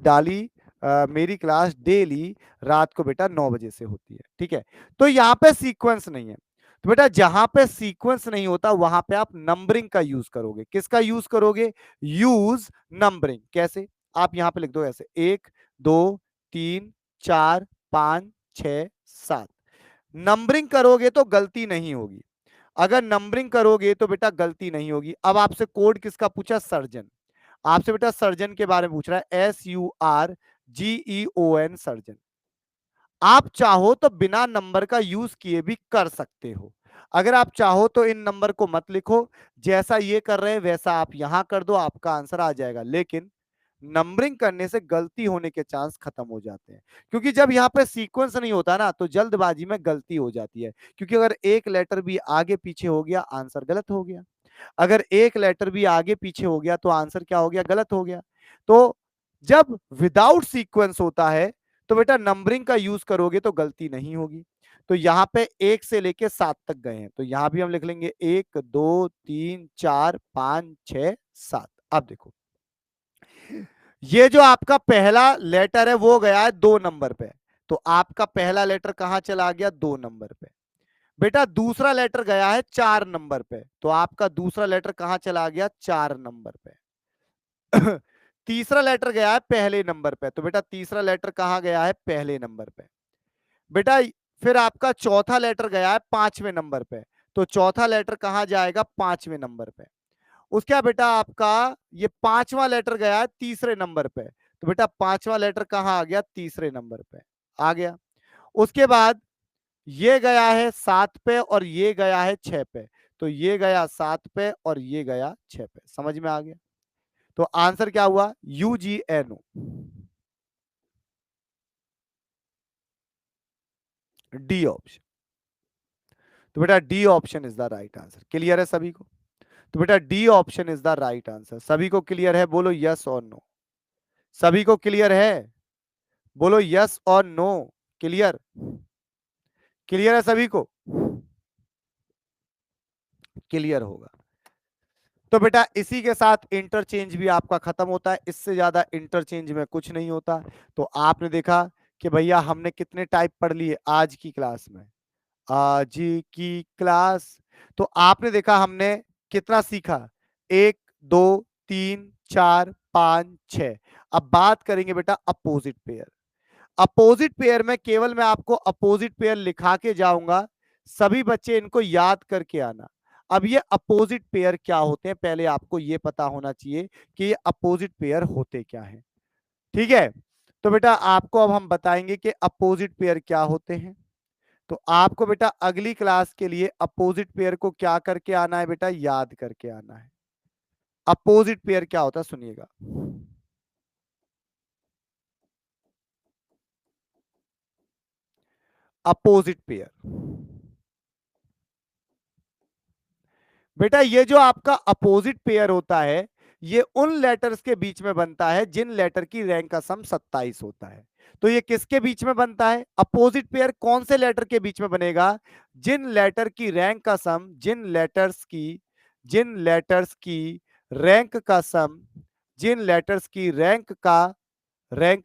मेरी क्लास डेली रात को बेटा 9 बजे से होती है, ठीक है। तो यहाँ पे सीक्वेंस नहीं है, तो बेटा जहां पे सीक्वेंस नहीं होता वहां पे आप नंबरिंग का यूज करोगे। किसका यूज करोगे? Use numbering. कैसे? आप यहां पे लिख दो ऐसे, 1 2 3 4 5 6 7। नंबरिंग करोगे तो गलती नहीं होगी, अगर नंबरिंग करोगे तो बेटा गलती नहीं होगी। अब आपसे कोड किसका पूछा? सर्जन। आपसे बेटा सर्जन के बारे में पूछ रहा है, SURGEON, सर्जन। आप चाहो तो बिना नंबर का यूज किए भी कर सकते हो। अगर आप चाहो तो इन नंबर को मत लिखो, जैसा ये कर रहे हैं वैसा आप यहां कर दो, आपका आंसर आ जाएगा। लेकिन नंबरिंग करने से गलती होने के चांस खत्म हो जाते हैं, क्योंकि जब यहाँ पे सीक्वेंस नहीं होता ना तो जल्दबाजी में गलती हो जाती है। क्योंकि अगर एक लेटर भी आगे पीछे हो गया आंसर गलत हो गया, अगर एक लेटर भी आगे पीछे हो गया तो आंसर क्या हो गया? गलत हो गया। तो जब विदाउट सीक्वेंस होता है तो बेटा नंबरिंग का यूज करोगे तो गलती नहीं होगी। तो यहाँ पे 1 से लेके 7 तक गए हैं, तो यहां भी हम लिख लेंगे 1 2 3 4 5 6 7। अब देखो ये जो आपका पहला लेटर है वो गया है 2 नंबर पे, तो आपका पहला लेटर कहां चला गया? 2 नंबर पे। बेटा दूसरा लेटर गया है 4 नंबर पे, तो आपका दूसरा लेटर कहां चला गया? 4 नंबर पे। तीसरा लेटर गया है पहले नंबर पे, तो बेटा तीसरा लेटर कहां गया है? पहले नंबर पे। बेटा फिर आपका चौथा लेटर गया है 5वें नंबर पे, तो चौथा लेटर कहां जाएगा? 5वें नंबर पे। उसके बाद बेटा आपका ये 5वां लेटर गया है तीसरे नंबर पे, तो बेटा 5वां लेटर कहां आ गया? तीसरे नंबर पे आ गया। उसके बाद ये गया है 7 पे और ये गया है 6 पे, तो ये गया 7 पे और ये गया 6 पे। समझ में आ गया? तो आंसर क्या हुआ? UGNO, D option. तो बेटा D option is the right answer. Clear है सभी को? तो बेटा D option is the right answer. सभी को क्लियर है? बोलो यस और नो। सभी को क्लियर है? बोलो यस और नो। क्लियर? क्लियर है सभी को? क्लियर होगा। तो बेटा इसी के साथ इंटरचेंज भी आपका खत्म होता है, इससे ज्यादा इंटरचेंज में कुछ नहीं होता। तो आपने देखा कि भैया हमने कितने टाइप पढ़ लिए आज की क्लास में। आज की क्लास तो आपने देखा हमने कितना सीखा? 1 2 3 4 5 6। अब बात करेंगे बेटा अपोजिट पेयर। अपोजिट पेयर में केवल मैं आपको अपोजिट पेयर लिखा के जाऊंगा, सभी बच्चे इनको याद करके आना। अब ये अपोजिट पेयर क्या होते हैं, पहले आपको ये पता होना चाहिए कि ये अपोजिट पेयर होते क्या हैं। ठीक है? तो बेटा आपको अब हम बताएंगे कि अपोजिट पेयर क्या होते हैं। तो आपको बेटा अगली क्लास के लिए अपोजिट पेयर को क्या करके आना है? बेटा याद करके आना है। अपोजिट पेयर क्या होता है सुनिएगा। अपोजिट पेयर बेटा ये जो आपका अपोजिट पेयर होता है, ये उन लेटर्स के बीच में बनता है जिन लेटर की रैंक का सम 27 होता है। तो ये किसके बीच में बनता है? अपोजिट पेयर कौन से लेटर के बीच में बनेगा? जिन लेटर की रैंक का सम, जिन लेटर्स की रैंक का सम, जिन लेटर्स की रैंक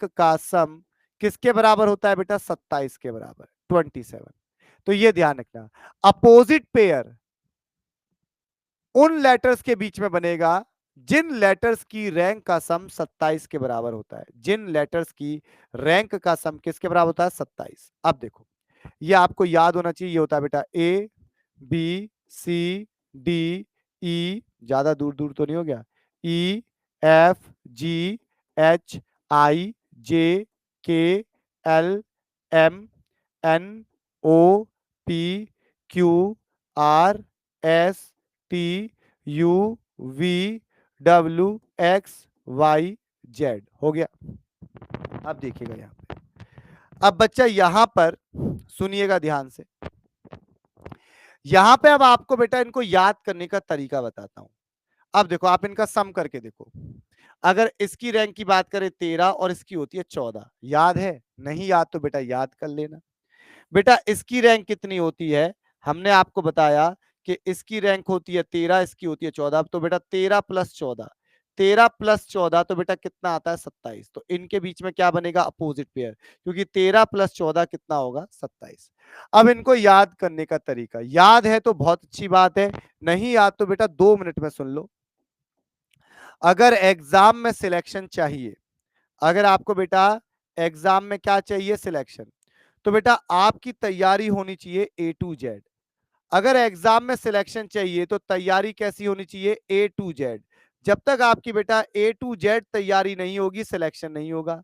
का सम किसके बराबर होता है? बेटा 27 के बराबर, 27। तो ये ध्यान रखना, अपोजिट पेयर उन लेटर्स के बीच में बनेगा जिन लेटर्स की रैंक का सम 27 के बराबर होता है। जिन लेटर्स की रैंक का सम किसके बराबर होता है? 27। अब देखो ये आपको याद होना चाहिए, ये होता है बेटा A B C D E, ज्यादा दूर दूर तो नहीं हो गया, E F G H I J K L M N O P Q R S T U V W X Y Z. हो गया? अब देखिएगा यहां पे, अब बच्चा यहां पर सुनिएगा ध्यान से। यहां पे अब आपको बेटा इनको याद करने का तरीका बताता हूं। अब देखो आप इनका सम करके देखो। अगर इसकी रैंक की बात करें 13 और इसकी होती है 14, याद है? नहीं याद तो बेटा याद कर लेना। बेटा इसकी रैंक कितनी होती है? हमने आपको बताया कि इसकी रैंक होती है 13, इसकी होती है 14। तो बेटा 13 प्लस 14, 13 प्लस 14 तो बेटा कितना आता है? 27। तो इनके बीच में क्या बनेगा? अपोजिट पेयर, क्योंकि 13 प्लस 14 कितना होगा? 27। अब इनको याद करने का तरीका, याद है तो बहुत अच्छी बात है, नहीं याद तो बेटा 2 मिनट में सुन लो। अगर एग्जाम में सिलेक्शन चाहिए, अगर आपको बेटा एग्जाम में क्या चाहिए? सिलेक्शन, तो बेटा आपकी तैयारी होनी चाहिए A to Z। अगर एग्जाम में सिलेक्शन चाहिए तो तैयारी कैसी होनी चाहिए? A to Z। जब तक आपकी बेटा A to Z तैयारी नहीं होगी, सिलेक्शन नहीं होगा।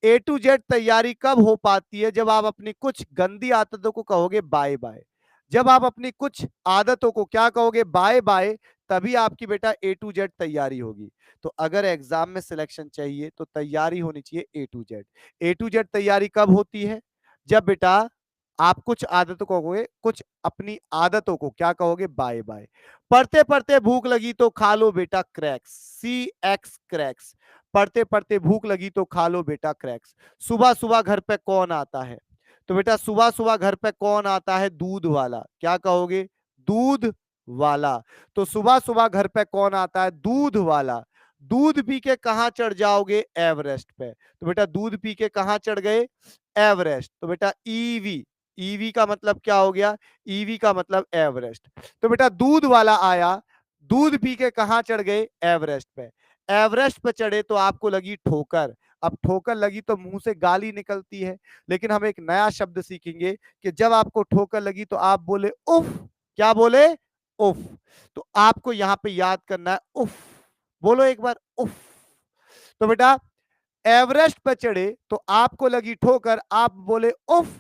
A to Z तैयारी कब हो पाती है? जब आप अपनी कुछ गंदी आदतों को कहोगे बाय बाय। जब आप अपनी कुछ आदतों को क्या कहोगे? बाय बाय, तभी आपकी बेटा A to Z तैयारी होगी। तो अगर एग्जाम में सिलेक्शन चाहिए तो तैयारी होनी चाहिए A to Z। A to Z तैयारी कब होती है? जब बेटा आप कुछ आदतों को कहोगे, कुछ अपनी आदतों को क्या कहोगे? Bye bye. पढ़ते पढ़ते भूख लगी तो खा लो बेटा क्रैक्स, CX क्रैक्स। पढ़ते पढ़ते भूख लगी तो खा लो बेटा क्रैक्स। सुबह सुबह घर पे कौन आता है? तो बेटा सुबह सुबह घर पे कौन आता है? दूध वाला। क्या कहोगे? दूध वाला। तो सुबह सुबह घर पे कौन आता है? दूध वाला। दूध पी के कहां चढ़ जाओगे? एवरेस्ट पे। तो बेटा दूध पी के कहां चढ़ गए? एवरेस्ट। तो बेटा ईवी, ईवी का मतलब क्या हो गया? ईवी का मतलब एवरेस्ट। तो बेटा दूध वाला आया, दूध पी के कहां चढ़ गए? एवरेस्ट पे। एवरेस्ट पे चढ़े तो आपको लगी ठोकर। अब ठोकर लगी तो मुंह से गाली निकलती है, लेकिन हम एक नया शब्द सीखेंगे कि जब आपको ठोकर लगी तो आप बोले उफ। क्या बोले? उफ। तो आपको यहां पे याद करना है उफ। बोलो एक बार उफ। तो बेटा एवरेस्ट पर चढ़े तो आपको लगी ठोकर, आप बोले उफ।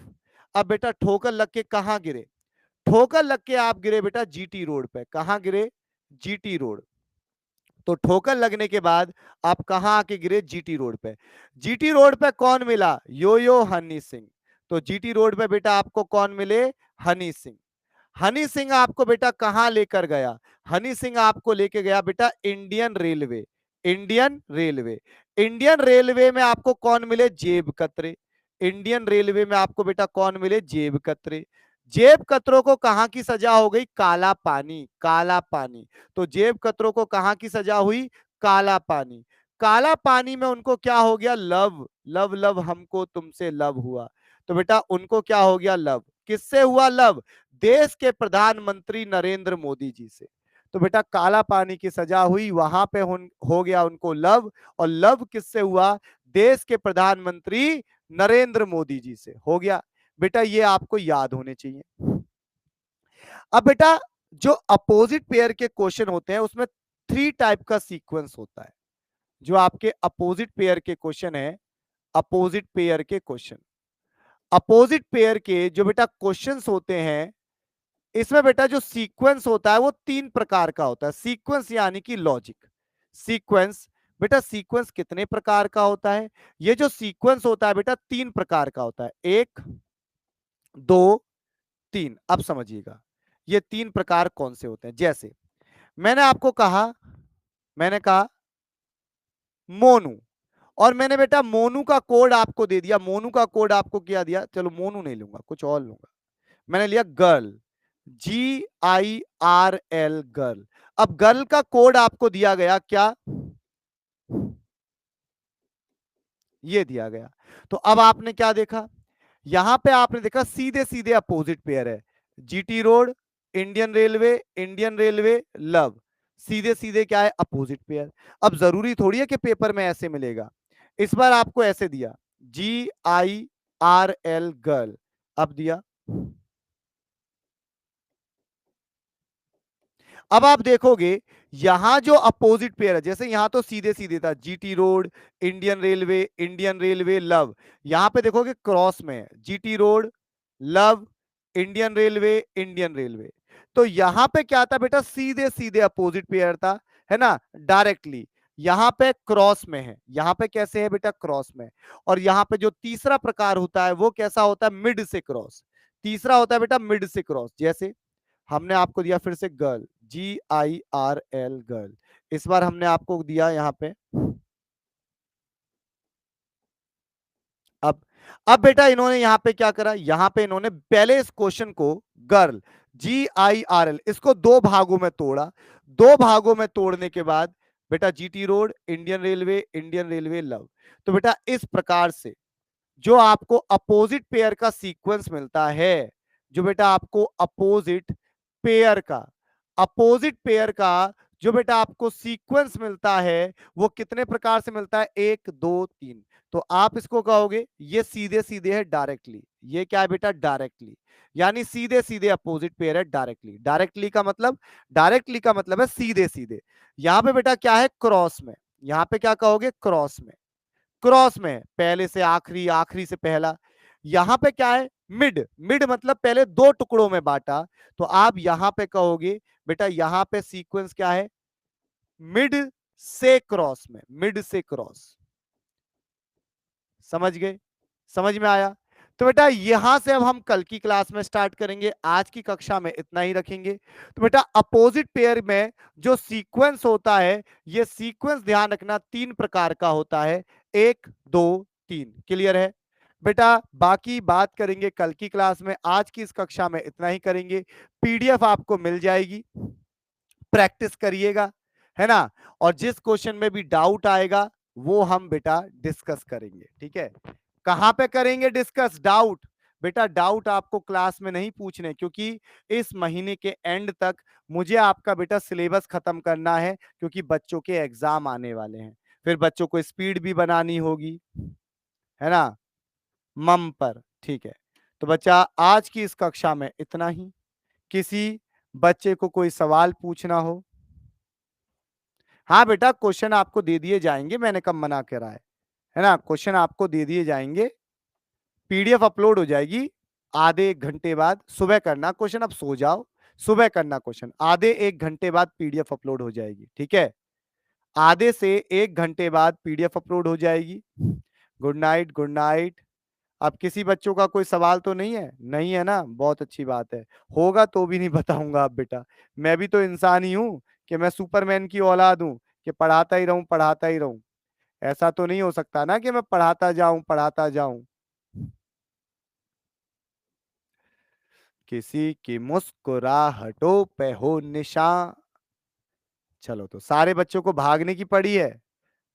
अब बेटा ठोकर लग के कहां गिरे? ठोकर लग के आप गिरे बेटा जीटी रोड पे। कहां गिरे? GT road. तो ठोकर लगने के बाद आप कहां आके गिरे? जीटी रोड पे। जीटी रोड पे कौन मिला? यो यो हनी सिंह। तो जीटी रोड पे बेटा आपको कौन मिले? हनी सिंह। हनी सिंह आपको बेटा कहां लेकर गया? हनी सिंह आपको लेके गया बेटा Indian railway. Indian railway. Indian railway में आपको कौन मिले? जेब कतरे। इंडियन रेलवे में आपको बेटा कौन मिले? जेब कतरे। जेब कतरों को कहां की सजा हो गई? काला पानी। काला पानी। तो जेब कतरों को कहां की सजा हुई? काला पानी। काला पानी में उनको क्या हो गया? लव। लव लव हमको तुमसे लव हुआ। तो बेटा उनको क्या हो गया? लव। किससे हुआ लव? देश के प्रधानमंत्री नरेंद्र मोदी जी से। तो बेटा काला पानी की सजा हुई, वहां पे हो गया उनको लव। और लव किससे हुआ? देश के प्रधानमंत्री नरेंद्र मोदी जी से हो गया। बेटा ये आपको याद होने चाहिए। अब बेटा जो अपोजिट पेयर के क्वेश्चन होते हैं उसमें 3 टाइप का सीक्वेंस होता है। जो आपके अपोजिट पेयर के क्वेश्चन है, अपोजिट पेयर के क्वेश्चन, अपोजिट पेयर के जो बेटा क्वेश्चंस होते हैं, इसमें बेटा जो सीक्वेंस होता है वो 3 प्रकार का होता है। सीक्वेंस यानी कि लॉजिक। सीक्वेंस। बेटा सीक्वेंस कितने प्रकार का होता है? ये जो सीक्वेंस होता है बेटा 3 प्रकार का होता है। 1, 2, 3। अब समझिएगा ये 3 प्रकार कौन से होते हैं। जैसे मैंने आपको कहा, मैंने कहा मोनू, और मैंने बेटा मोनू का कोड आपको दे दिया। मोनू का कोड आपको क्या दिया? चलो मोनू नहीं लूंगा, कुछ और लूंगा। मैंने लिया गर्ल। GIRL, girl. अब गर्ल का कोड आपको दिया गया क्या? ये दिया गया। तो अब आपने क्या देखा? यहां पे आपने देखा सीधे सीधे अपोजिट पेयर है। GT road, Indian railway, Indian railway, love. सीधे सीधे क्या है? Opposite pair. अब जरूरी थोड़ी है कि पेपर में ऐसे मिलेगा। इस बार आपको ऐसे दिया, GIRL, गर्ल। अब दिया। अब आप देखोगे यहां जो अपोजिट पेयर है, जैसे यहां तो सीधे सीधे था GT road, Indian railway, love. यहां पे देखोगे क्रॉस में है GT road, love, Indian railway, Indian railway. तो यहां पे क्या था बेटा? सीधे सीधे अपोजिट पेयर था, है ना, डायरेक्टली। यहां पे क्रॉस में है। यहां पे कैसे है बेटा? क्रॉस में। और यहां पे जो तीसरा प्रकार होता है वो कैसा होता है? मिड से क्रॉस। तीसरा होता है बेटा मिड से क्रॉस। जैसे हमने आपको दिया फिर से गर्ल, GIRL, गर्ल। इस बार हमने आपको दिया यहां पे। अब अब बेटा इन्होंने यहां पे क्या करा? यहां पे इन्होंने पहले इस क्वेश्चन को गर्ल, GIRL, इसको 2 भागों में तोड़ा। 2 भागों में तोड़ने के बाद बेटा GT road, Indian railway, love. तो बेटा इस प्रकार से जो आपको अपोजिट पेयर का सीक्वेंस मिलता है, जो बेटा आपको अपोजिट पेयर का, अपोजिट पेयर का जो बेटा आपको सीक्वेंस मिलता है वो कितने प्रकार से मिलता है? 1, 2, 3। तो आप इसको कहोगे ये सीधे सीधे है, डायरेक्टली। ये क्या है बेटा? डायरेक्टली। यानी सीधे सीधे अपोजिट पेयर है, डायरेक्टली। डायरेक्टली का मतलब है सीधे सीधे। यहां पे बेटा क्या है? क्रॉस में। यहां पे क्या कहोगे? क्रॉस में। क्रॉस में पहले से आखिरी, आखिरी से पहला। यहां पे क्या है? मिड। मिड मतलब पहले 2 टुकड़ों में बांटा। तो आप यहां पे कहोगे बेटा यहां पे सीक्वेंस क्या है? मिड से क्रॉस में। मिड से क्रॉस। समझ गए? समझ में आया? तो बेटा यहां से अब हम कल की क्लास में स्टार्ट करेंगे, आज की कक्षा में इतना ही रखेंगे। तो बेटा अपोजिट पेयर में जो सीक्वेंस होता है, ये सीक्वेंस ध्यान रखना 3 प्रकार का होता है, 1 2 3। क्लियर है बेटा? बाकी बात करेंगे कल की क्लास में, आज की इस कक्षा में इतना ही करेंगे। पीडीएफ आपको मिल जाएगी, प्रैक्टिस करिएगा, है ना? और जिस क्वेश्चन में भी डाउट आएगा वो हम बेटा डिस्कस करेंगे, ठीक है? कहां पे करेंगे डिस्कस डाउट? बेटा डाउट आपको क्लास में नहीं पूछने, क्योंकि इस महीने के एंड तक मुझे आपका बेटा सिलेबस खत्म करना है, क्योंकि बच्चों के एग्जाम आने वाले हैं, फिर बच्चों को स्पीड भी बनानी होगी, है ना? मम पर, ठीक है? तो बच्चा आज की इस कक्षा में इतना ही। किसी बच्चे को कोई सवाल पूछना हो? हाँ बेटा क्वेश्चन आपको दे दिए जाएंगे, मैंने कब मना करा है ना? क्वेश्चन आपको दे दिए जाएंगे, पीडीएफ अपलोड हो जाएगी आधे 1 घंटे बाद। सुबह करना क्वेश्चन, अब सो जाओ, सुबह करना क्वेश्चन, आधे 1 घंटे बाद पीडीएफ अपलोड हो जाएगी, ठीक है? आधे से 1 घंटे बाद पीडीएफ अपलोड हो जाएगी। Good night, good night. अब किसी बच्चों का कोई सवाल तो नहीं है? नहीं है ना? बहुत अच्छी बात है। होगा तो भी नहीं बताऊंगा अब बेटा, मैं भी तो इंसान ही हूं, कि मैं सुपरमैन की औलाद हूं कि पढ़ाता ही रहूं, पढ़ाता ही रहूं। ऐसा तो नहीं हो सकता ना कि मैं पढ़ाता जाऊं, पढ़ाता जाऊं। किसी की मुस्कुराहटों पे हो निशान। चलो तो सारे बच्चों को भागने की पड़ी है।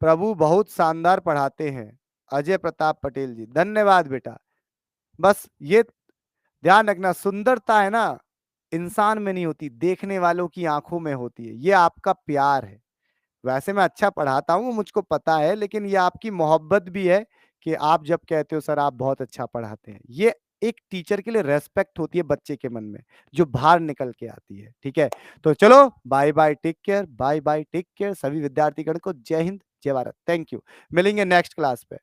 प्रभु बहुत शानदार पढ़ाते हैं। अजय प्रताप पटेल जी, धन्यवाद बेटा। बस ये ध्यान रखना, सुंदरता है ना इंसान में नहीं होती, देखने वालों की आंखों में होती है। ये आपका प्यार है। वैसे मैं अच्छा पढ़ाता हूँ, मुझको पता है, लेकिन ये आपकी मोहब्बत भी है कि आप जब कहते हो सर आप बहुत अच्छा पढ़ाते हैं, ये एक टीचर के लिए रेस्पेक्ट होती है बच्चे के मन में, जो बाहर निकल के आती है, ठीक है? तो चलो bye bye, take care, bye bye, take care. सभी विद्यार्थीगण को जय हिंद, जय भारत, थैंक यू। मिलेंगे नेक्स्ट क्लास पे।